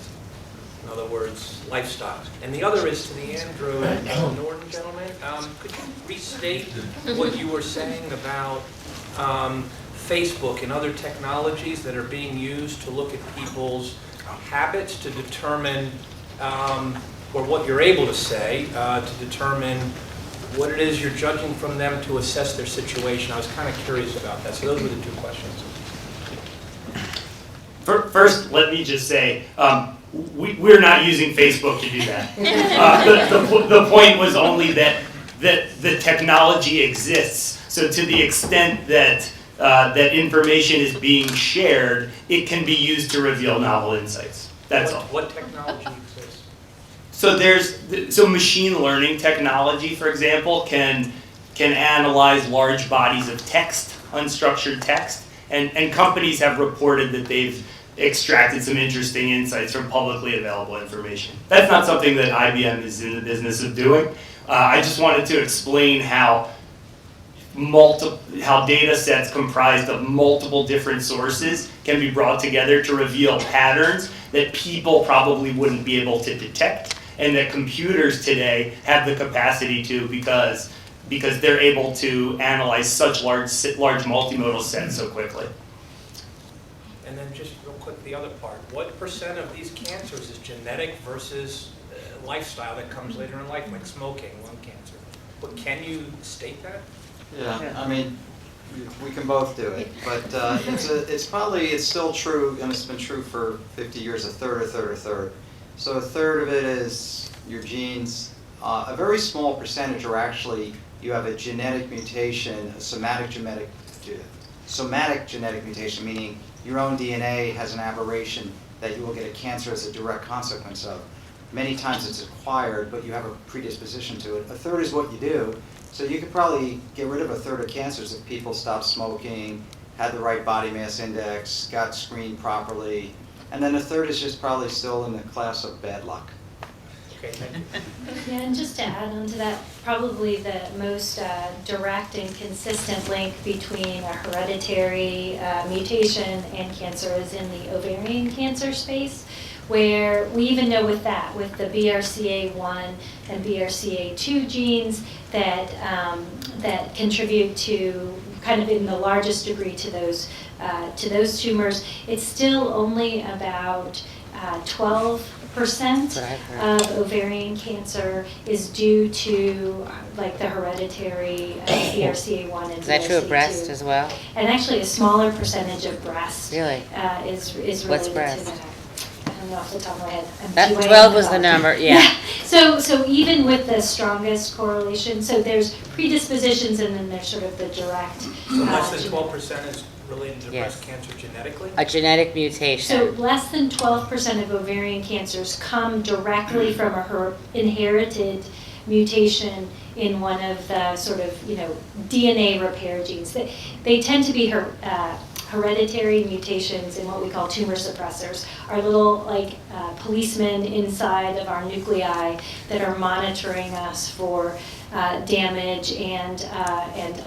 In other words, lifestyle. And the other is to the Andrew and Norton gentlemen. Could you restate what you were saying about Facebook and other technologies that are being used to look at people's habits to determine, or what you're able to say, to determine what it is you're judging from them to assess their situation? I was kind of curious about that. So those were the two questions. First, let me just say, we're not using Facebook to do that. The point was only that that the technology exists. So to the extent that that information is being shared, it can be used to reveal novel insights. That's all. What technology exists? So machine learning technology, for example, can analyze large bodies of text, unstructured text, and companies have reported that they've extracted some interesting insights from publicly available information. That's not something that IBM is in the business of doing. I just wanted to explain how data sets comprised of multiple different sources can be brought together to reveal patterns that people probably wouldn't be able to detect, and that computers today have the capacity to because they're able to analyze such large multimodal sets so quickly. And then just real quick, the other part. What percent of these cancers is genetic versus lifestyle that comes later in life, like smoking, lung cancer? But can you state that? Yeah, I mean, we can both do it, but it's still true, and it's been true for 50 years, a third. So a third of it is your genes. A very small percentage are actually, you have a genetic mutation, a somatic genetic mutation, meaning your own DNA has an aberration that you will get a cancer as a direct consequence of. Many times it's acquired, but you have a predisposition to it. A third is what you do. So you could probably get rid of a third of cancers if people stopped smoking, had the right body mass index, got screened properly. And then a third is just probably still in the class of bad luck. Okay, thank you. Yeah, and just to add on to that, probably the most direct and consistent link between a hereditary mutation and cancer is in the ovarian cancer space, where we even know with the BRCA1 and BRCA2 genes that contribute to kind of in the largest degree to those tumors, it's still only about 12% of ovarian cancer is due to like the hereditary BRCA1 and BRCA2. Is that true of breast as well? And actually a smaller percentage of breast Really? Is What's related breast? to that. I don't know off the top of my head. That GYN 12 was the pathology. number, yeah. So even with the strongest correlation, so there's predispositions and then there's sort of the direct. So less than 12% is related to Yes. breast cancer genetically? A genetic mutation. So less than 12% of ovarian cancers come directly from a inherited mutation in one of the sort of, DNA repair genes. They tend to be hereditary mutations in what we call tumor suppressors, are little policemen inside of our nuclei that are monitoring us for damage and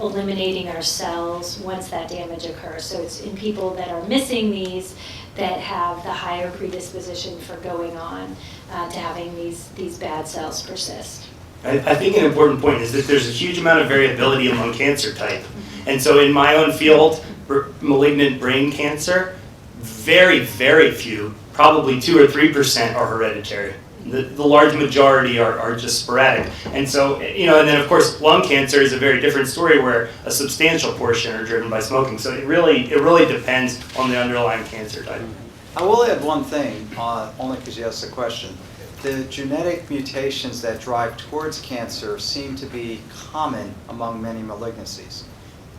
eliminating our cells once that damage occurs. So it's in people that are missing these that have the higher predisposition for going on to having these bad cells persist. I think an important point is that there's a huge amount of variability among cancer type. And so in my own field, malignant brain cancer, very, very few, probably 2 or 3% are hereditary. The large majority are just sporadic. And so, and then of course, lung cancer is a very different story where a substantial portion are driven by smoking. So it really depends on the underlying cancer type. I will add one thing, only because you asked the question. The genetic mutations that drive towards cancer seem to be common among many malignancies.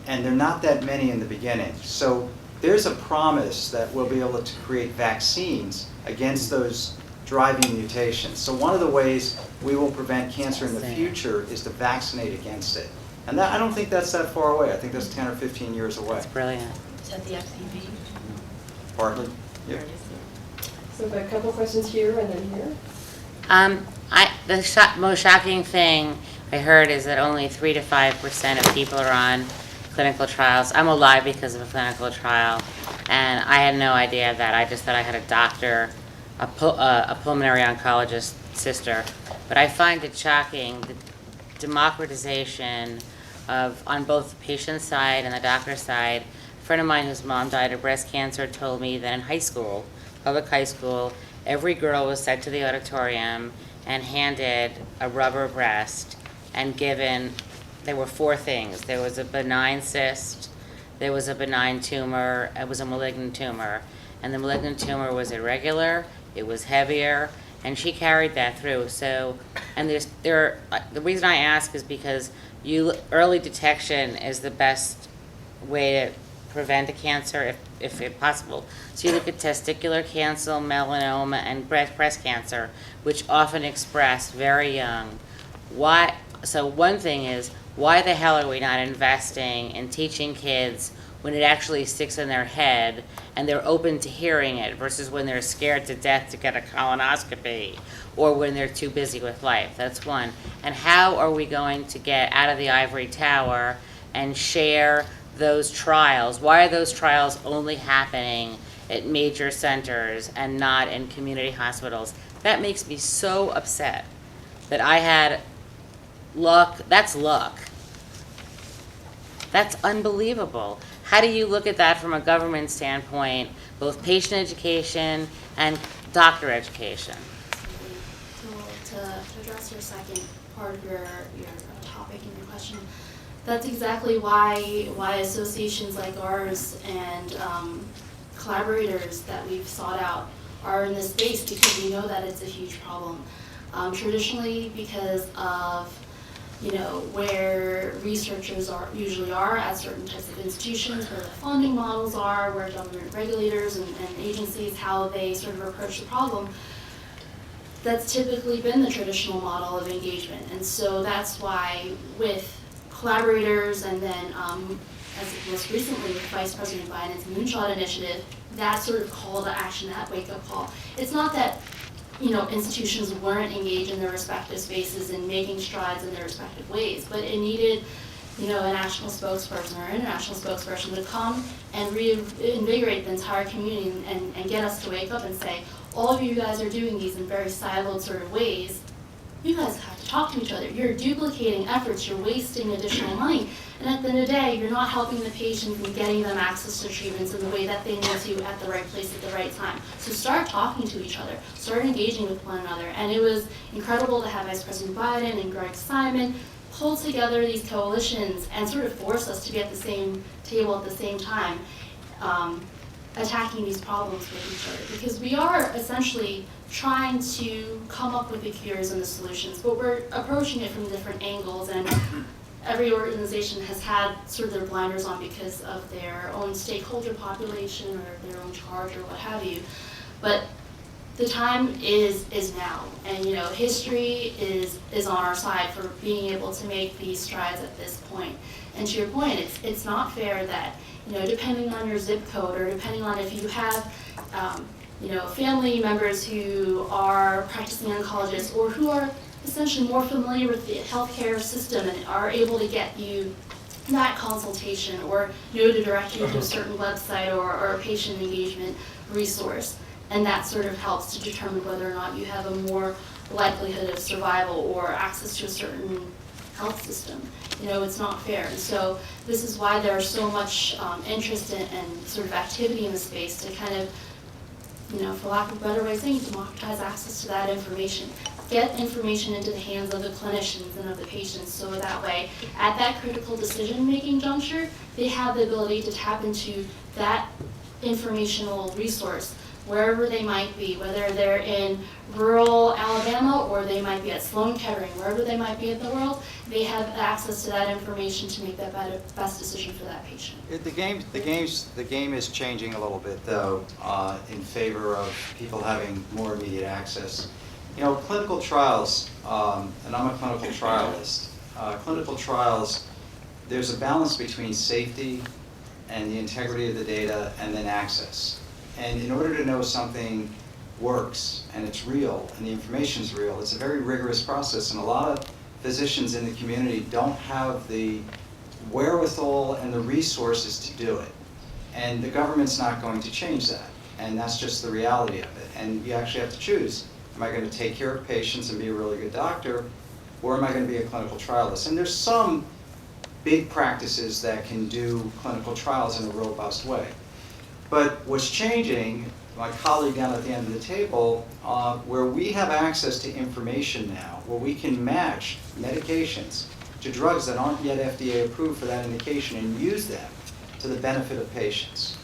And they're not that many in the beginning. So there's a promise that we'll be able to create vaccines against those driving mutations. So one of the ways we will prevent cancer in the future is to vaccinate against it. And I don't think that's that far away. I think that's 10 or 15 years away. That's brilliant. Is that the FPV? Partly. Yeah. So we've got a couple questions here and then here. The most shocking thing I heard is that only 3 to 5% of people are on clinical trials. I'm alive because of a clinical trial, and I had no idea that. I just thought I had a doctor, a pulmonary oncologist sister. But I find it shocking the democratization of, on both the patient side and the doctor side. A friend of mine whose mom died of breast cancer told me that in high school, public high school, every girl was sent to the auditorium and handed a rubber breast and given, there were 4 things. There was a benign cyst, there was a benign tumor, it was a malignant tumor. And the malignant tumor was irregular, it was heavier, and she carried that through. So, and the reason I ask is because early detection is the best way to prevent a cancer if possible. So you look at testicular cancer, melanoma, and breast cancer, which often express very young. So one thing is, why the hell are we not investing in teaching kids when it actually sticks in their head and they're open to hearing it versus when they're scared to death to get a colonoscopy or when they're too busy with life? That's one. And how are we going to get out of the ivory tower and share those trials? Why are those trials only happening at major centers and not in community hospitals? That makes me so upset that I had luck. That's luck. That's unbelievable. How do you look at that from a government standpoint, both patient education and doctor education? So to address your second part of your topic and your question, that's exactly why associations like ours and collaborators that we've sought out are in this space, because we know that it's a huge problem. Traditionally, because of where researchers usually are at certain types of institutions, where the funding models are, where government regulators and agencies, how they sort of approach the problem, that's typically been the traditional model of engagement. And so that's why with collaborators and then, as most recently with Vice President Biden's Moonshot Initiative, that sort of call to action, that wake-up call. It's not that institutions weren't engaged in their respective spaces and making strides in their respective ways, but it needed, a national spokesperson or international spokesperson to come and reinvigorate the entire community and get us to wake up and say, all of you guys are doing these in very siloed sort of ways. You guys have to talk to each other. You're duplicating efforts. You're wasting additional money. And at the end of the day, you're not helping the patients and getting them access to treatments in the way that they need to at the right place at the right time. So start talking to each other. Start engaging with one another. And it was incredible to have Vice President Biden and Greg Simon pull together these coalitions and sort of force us to be at the same table at the same time, attacking these problems with each other. Because we are essentially trying to come up with the cures and the solutions, but we're approaching it from different angles, and every organization has had sort of their blinders on because of their own stakeholder population or their own charge or what have you. But the time is now, and history is on our side for being able to make these strides at this point. And to your point, it's not fair that depending on your zip code, or depending on if you have family members who are practicing oncologists or who are essentially more familiar with the healthcare system and are able to get you that consultation or know to direct you to a certain website or a patient engagement resource. And that sort of helps to determine whether or not you have a more likelihood of survival or access to a certain health system. It's not fair. And so this is why there's so much interest and sort of activity in the space to kind of, for lack of a better way of saying, democratize access to that information. Get information into the hands of the clinicians and of the patients, so that way, at that critical decision-making juncture, they have the ability to tap into that informational resource wherever they might be, whether they're in rural Alabama or they might be at Sloan Kettering, wherever they might be in the world, they have access to that information to make that best decision for that patient. The game is changing a little bit, though, in favor of people having more immediate access. Clinical trials, and I'm a clinical trialist. Clinical trials, there's a balance between safety and the integrity of the data and then access. And in order to know something works and it's real and the information's real, it's a very rigorous process, and a lot of physicians in the community don't have the wherewithal and the resources to do it. And the government's not going to change that, and that's just the reality of it. And you actually have to choose. Am I going to take care of patients and be a really good doctor, or am I going to be a clinical trialist? And there's some big practices that can do clinical trials in a robust way. But what's changing, my colleague down at the end of the table, where we have access to information now, where we can match medications to drugs that aren't yet FDA approved for that indication and use them to the benefit of patients.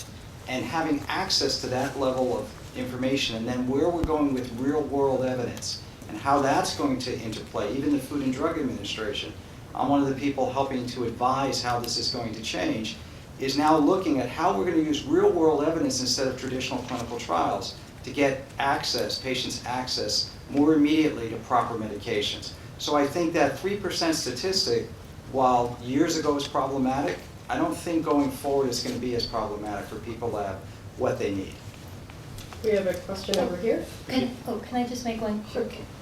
And having access to that level information, and then where we're going with real-world evidence and how that's going to interplay, even the Food and Drug Administration. I'm one of the people helping to advise how this is going to change, is now looking at how we're going to use real-world evidence instead of traditional clinical trials to get access, patients access, more immediately to proper medications. So I think that 3% statistic, while years ago was problematic, I don't think going forward is going to be as problematic for people to have what they need. We have a question over here. Can I just make one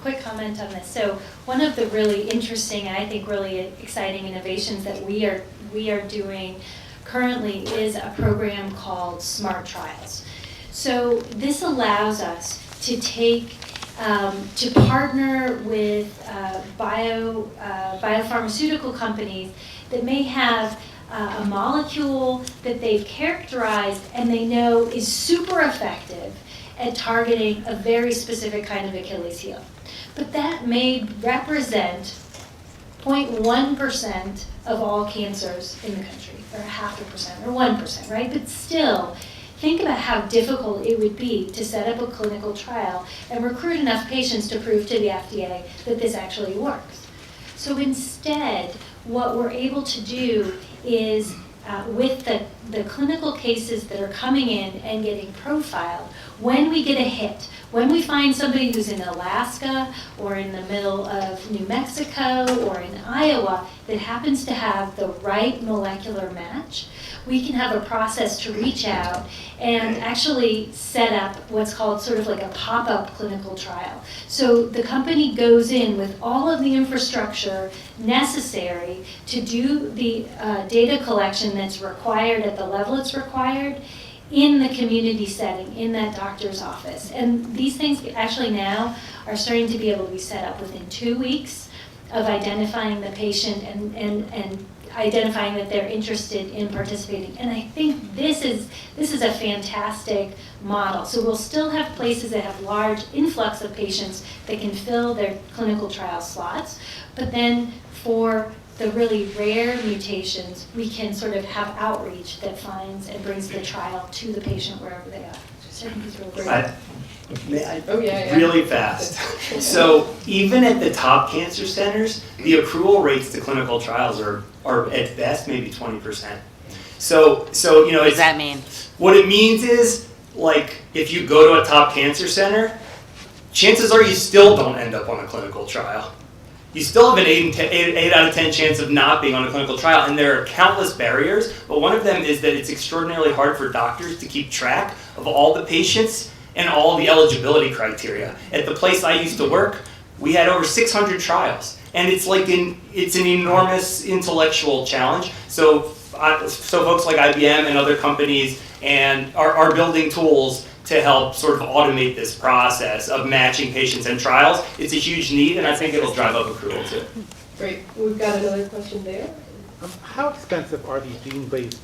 quick comment on this? So one of the really interesting and I think really exciting innovations that we are doing currently is a program called Smart Trials. So this allows us to take to partner with biopharmaceutical companies that may have a molecule that they've characterized and they know is super effective at targeting a very specific kind of Achilles heel. But that may represent 0.1% of all cancers in the country, or 0.5% or 1%, right? But still, think about how difficult it would be to set up a clinical trial and recruit enough patients to prove to the FDA that this actually works. So instead, what we're able to do is, with the clinical cases that are coming in and getting profiled, when we get a hit, when we find somebody who's in Alaska or in the middle of New Mexico or in Iowa that happens to have the right molecular match, we can have a process to reach out and actually set up what's called sort of like a pop-up clinical trial. So the company goes in with all of the infrastructure necessary to do the data collection that's required at the level it's required in the community setting, in that doctor's office. And these things actually now are starting to be able to be set up within 2 weeks of identifying the patient and identifying that they're interested in participating. And I think this is a fantastic model. So we'll still have places that have large influx of patients that can fill their clinical trial slots, but then for the really rare mutations, we can sort of have outreach that finds and brings the trial to the patient wherever they are. So I think it's really great. Really fast. So even at the top cancer centers, the accrual rates to clinical trials are at best maybe 20%. So you know, What does that mean? What it means is, like, if you go to a top cancer center, chances are you still don't end up on a clinical trial. You still have an 8 out of 10 chance of not being on a clinical trial, and there are countless barriers, but one of them is that it's extraordinarily hard for doctors to keep track of all the patients and all the eligibility criteria. At the place I used to work, we had over 600 trials, and it's an enormous intellectual challenge. So folks like IBM and other companies are building tools to help sort of automate this process of matching patients and trials. It's a huge need, and I think it'll drive up accrual too. Great. We've got another question there. How expensive are these gene-based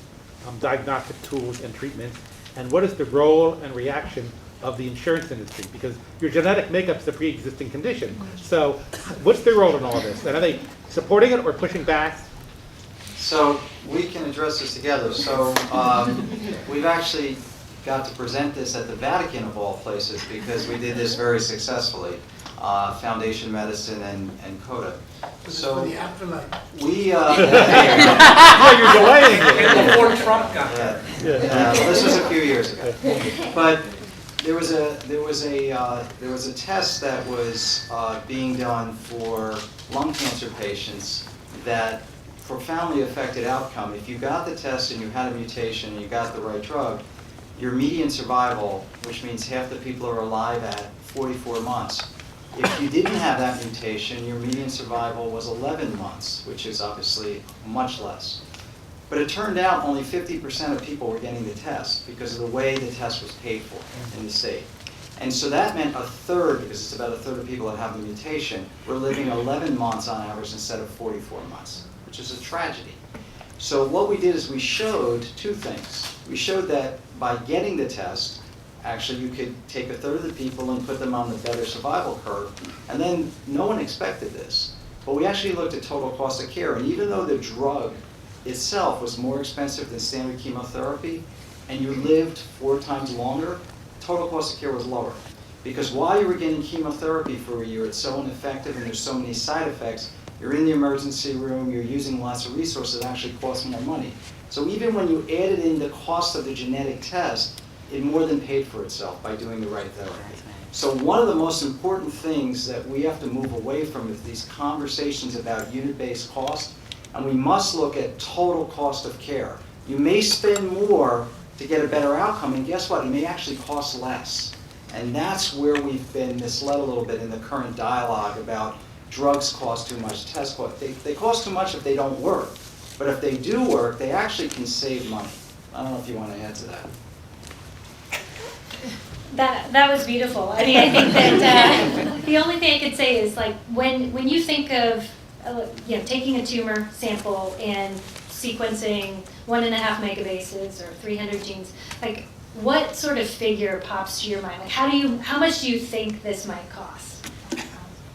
diagnostic tools and treatments, and what is the role and reaction of the insurance industry? Because your genetic makeup is a pre-existing condition. So what's their role in all of this? And are they supporting it or pushing back? So we can address this together. So we've actually got to present this at the Vatican of all places because we did this very successfully, Foundation Medicine and CODA. So the afterlife. We Oh, you're delaying it. Before Trump got there. well, this was a few years ago. But there was a test that was being done for lung cancer patients that profoundly affected outcome. If you got the test and you had a mutation and you got the right drug, your median survival, which means half the people are alive at 44 months. If you didn't have that mutation, your median survival was 11 months, which is obviously much less. But it turned out only 50% of people were getting the test because of the way the test was paid for in the state. And so that meant a third, because it's about a third of people that have the mutation, were living 11 months on average instead of 44 months, which is a tragedy. So what we did is we showed two things. We showed that by getting the test, actually you could take a third of the people and put them on the better survival curve. And then no one expected this. But we actually looked at total cost of care. And even though the drug itself was more expensive than standard chemotherapy, and you lived 4 times longer, total cost of care was lower. Because while you were getting chemotherapy for a year, it's so ineffective and there's so many side effects, you're in the emergency room, you're using lots of resources, it actually costs more money. So even when you added in the cost of the genetic test, it more than paid for itself by doing the right therapy. So one of the most important things that we have to move away from is these conversations about unit-based cost, and we must look at total cost of care. You may spend more to get a better outcome, and guess what? It may actually cost less. And that's where we've been misled a little bit in the current dialogue about drugs cost too much, tests cost. They cost too much if they don't work. But if they do work, they actually can save money. I don't know if you want to add to that. That was beautiful. I mean, I think that the only thing I could say is, like, when you think of taking a tumor sample and sequencing 1.5 megabases or 300 genes, like, what sort of figure pops to your mind? Like, how much do you think this might cost?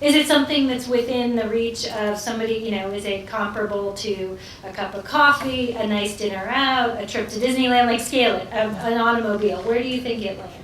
Is it something that's within the reach of somebody, is it comparable to a cup of coffee, a nice dinner out, a trip to Disneyland? Like, scale it, an automobile. Where do you think it lands?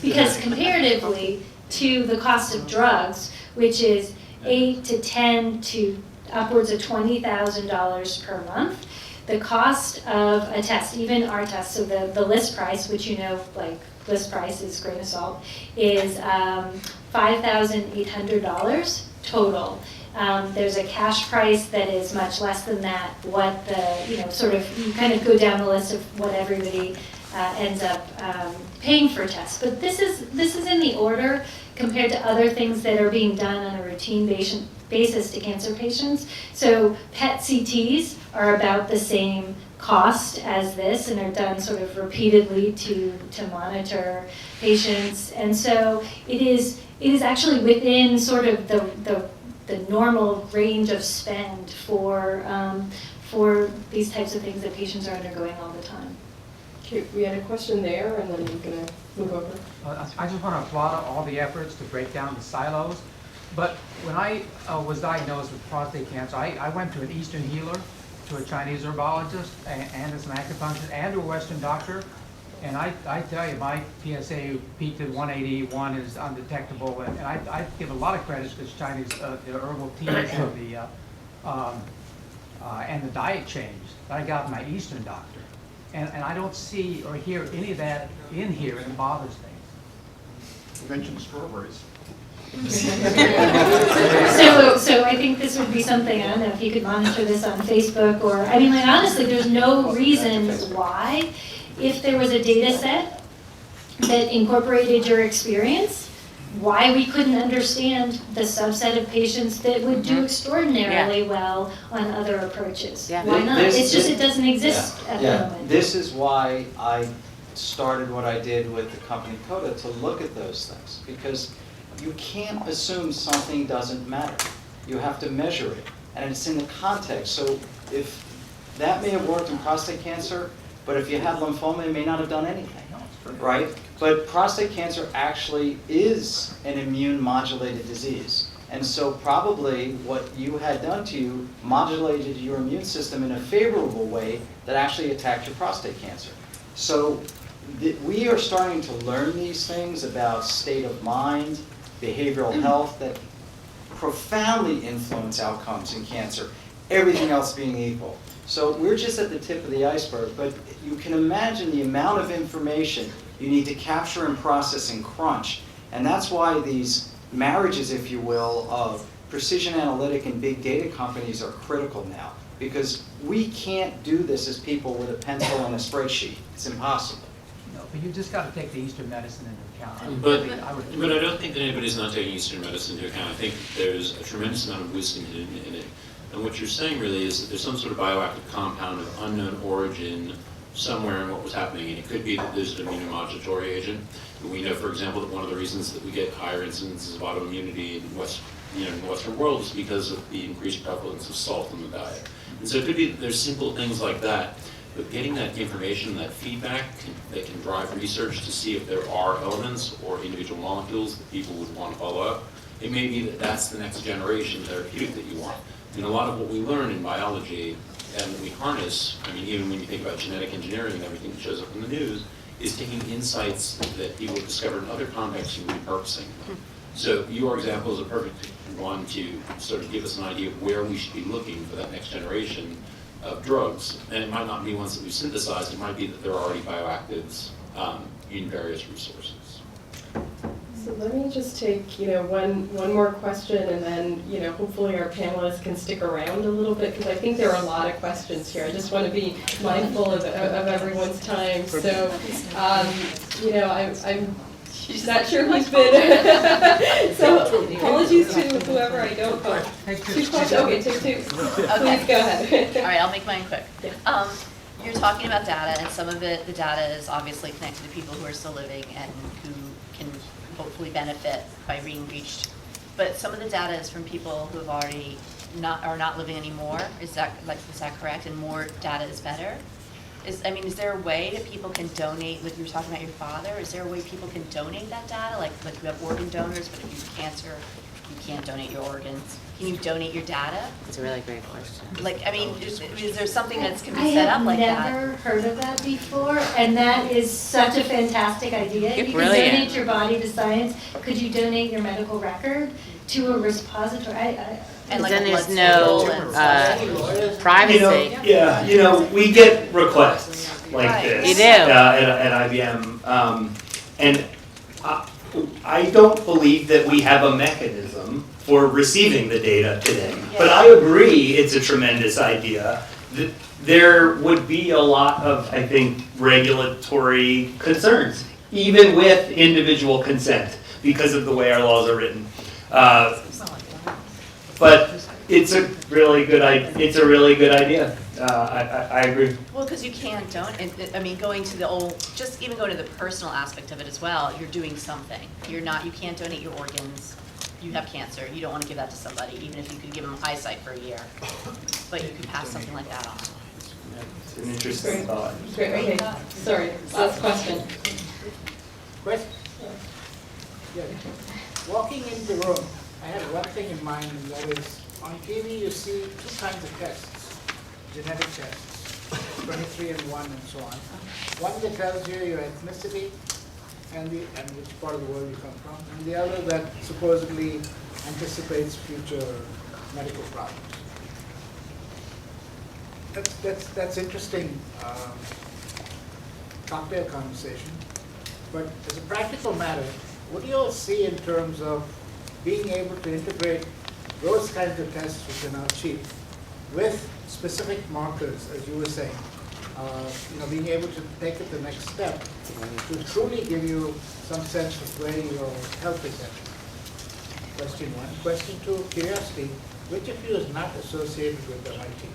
Because comparatively to the cost of drugs, which is $8 to $10 to upwards of $20,000 per month, the cost of a test, even our test, so the list price, which like list price is grain of salt, is $5,800 total. There's a cash price that is much less than that. What you kind of go down the list of what everybody ends up paying for tests. But this is in the order compared to other things that are being done on a routine basis to cancer patients. So PET CTs are about the same cost as this and are done sort of repeatedly to monitor patients. And so it is actually within sort of the normal range of spend for these types of things that patients are undergoing all the time. Okay, we had a question there, and then we're going to move over. I just want to applaud all the efforts to break down the silos. But when I was diagnosed with prostate cancer, I went to an Eastern healer, to a Chinese herbologist, and as an acupuncturist, and to a Western doctor. And I tell you, my PSA peaked at 181 is undetectable. And I give a lot of credit to this Chinese the herbal teas and the diet change that I got from my Eastern doctor. And I don't see or hear any of that in here, and it bothers me. You mentioned strawberries. So I think this would be something, I don't know if you could monitor this on Facebook or, I mean, like, honestly, there's no reason why, if there was a data set that incorporated your experience, why we couldn't understand the subset of patients that would do extraordinarily well on other approaches. Yeah. Why not? It's just it doesn't exist at the moment. This is why I started what I did with the company Coda, to look at those things, because you can't assume something doesn't matter. You have to measure it, and it's in the context. So if that may have worked in prostate cancer, but if you had lymphoma, it may not have done anything, right? But prostate cancer actually is an immune modulated disease. And so probably what you had done to you modulated your immune system in a favorable way that actually attacked your prostate cancer. So we are starting to learn these things about state of mind, behavioral health, that profoundly influence outcomes in cancer, everything else being equal. So we're just at the tip of the iceberg, but you can imagine the amount of information you need to capture and process and crunch. And that's why these marriages, if you will, of precision analytic and big data companies are critical now. Because we can't do this as people with a pencil and a spreadsheet. It's impossible. No, but you just got to take the Eastern medicine into account. But I don't think that anybody's not taking Eastern medicine into account. I think there's a tremendous amount of wisdom in it. And what you're saying really is that there's some sort of bioactive compound of unknown origin somewhere in what was happening. And it could be that there's an immunomodulatory agent. And we know, for example, that one of the reasons that we get higher incidences of autoimmunity in the Western world is because of the increased prevalence of salt in the diet. And so it could be that there's simple things like that. But getting that information, that feedback that can drive research to see if there are elements or individual molecules that people would want to follow up, it may be that that's the next generation therapeutic that you want. And a lot of what we learn in biology and that we harness, I mean, even when you think about genetic engineering and everything that shows up in the news, is taking insights that people have discovered in other contexts and repurposing them. So your example is a perfect one to sort of give us an idea of where we should be looking for that next generation of drugs. And it might not be ones that we've synthesized, it might be that there are already bioactives in various resources. So let me just take, one more question, and then, hopefully our panelists can stick around a little bit, because I think there are a lot of questions here. I just want to be mindful of everyone's time. So, I'm not sure who's been. So apologies to whoever I don't call. Two questions. Okay, take two. Please go ahead. All right, I'll make mine quick. You're talking about data, and some of the data is obviously connected to people who are still living and who can hopefully benefit by being reached. But some of the data is from people who have already are not living anymore. Is that correct? And more data is better? Is there a way that people can donate, like you were talking about your father, is there a way people can donate that data? Like you have organ donors, but if you have cancer, you can't donate your organs. Can you donate your data? It's a really great question. Is there something that can be set up like that? I have never heard of that before, and that is such a fantastic idea. You're you brilliant. can donate your body to science. Could you donate your medical record to a repository? And then there's no privacy. We get requests like Right. this You do. at IBM, and I don't believe that we have a mechanism for receiving the data today. But I agree, it's a tremendous idea. There would be a lot of, I think, regulatory concerns, even with individual consent, because of the way our laws are written. But it's a really good idea. I agree. Well, because you can't going to the even going to the personal aspect of it as well, you're doing something. You can't donate your organs. You have cancer. You don't want to give that to somebody, even if you could give them eyesight for a year. But you could pass something like that on. It's an interesting thought. Great, okay, sorry, last question. Question? Yeah. Walking in the room, I had one thing in mind, and that is, on TV you see two kinds of tests, genetic tests, 23andMe and so on. One that tells you your ethnicity and which part of the world you come from, and the other that supposedly anticipates future medical problems. That's interesting cocktail conversation, but as a practical matter, what do you all see in terms of being able to integrate those kinds of tests, which are now cheap, with specific markers, as you were saying? Being able to take it the next step to truly give you some sense of where your health is at. Question one. Question two, curiosity, which of you is not associated with MIT?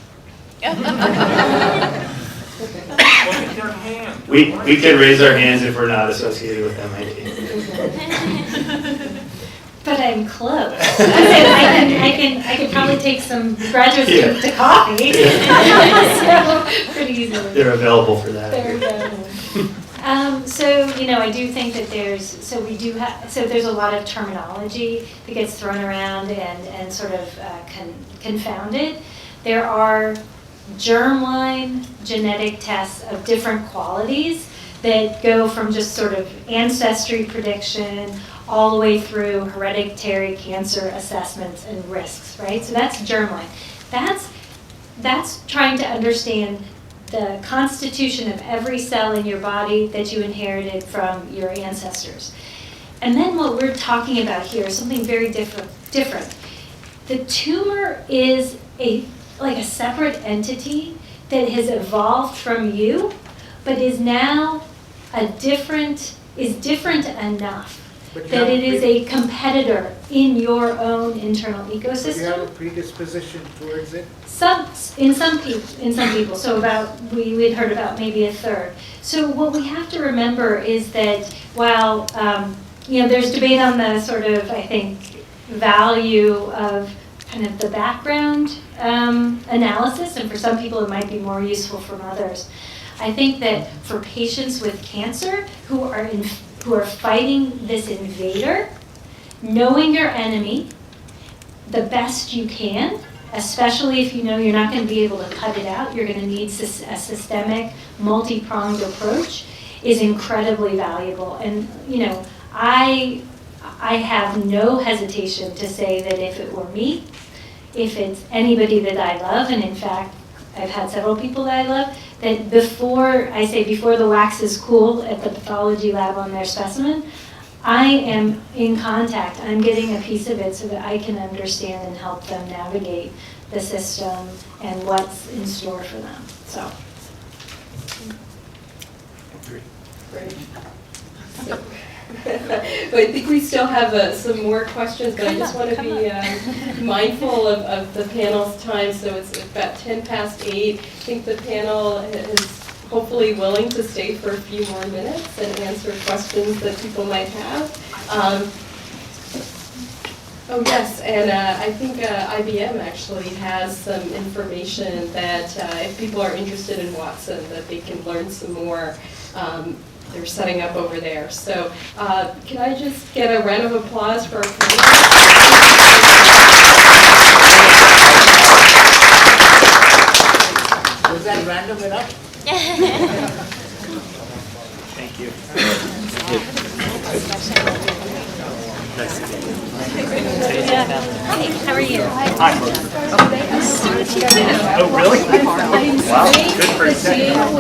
We can raise our hands if we're not associated with MIT. But I'm close. I can probably take some graduate students to coffee. So pretty easily. They're available for that. They're available. I do think that there's a lot of terminology that gets thrown around and sort of confounded. There are germline genetic tests of different qualities that go from just sort of ancestry prediction all the way through hereditary cancer assessments and risks, right? So that's germline. That's trying to understand the constitution of every cell in your body that you inherited from your ancestors. And then what we're talking about here is something very different. The tumor is like a separate entity that has evolved from you, but is now different enough that it is a competitor in your own internal ecosystem. Do you have a predisposition towards it? In some people. So we'd heard about maybe a third. So what we have to remember is that while there's debate on the sort of, I think, value of kind of the background analysis, and for some people it might be more useful from others. I think that for patients with cancer who are fighting this invader, knowing your enemy the best you can, especially if you know you're not going to be able to cut it out, you're going to need a systemic, multi-pronged approach, is incredibly valuable. And, you know, I have no hesitation to say that if it were me, if it's anybody that I love, and in fact, I've had several people that I love, that before the wax is cool at the pathology lab on their specimen, I am in contact. I'm getting a piece of it so that I can understand and help them navigate the system and what's in store for them. So. Great. So, I think we still have some more questions, but I just want to be mindful of the panel's time. So it's about 8:10. I think the panel is hopefully willing to stay for a few more minutes and answer questions that people might have. Oh yes, and I think IBM actually has some information that if people are interested in Watson, that they can learn some more. They're setting up over there. So can I just get a round of applause for our panelists? Was that random enough? Thank you. Hi, how are you? Hi. Oh, really? Wow, good for a second.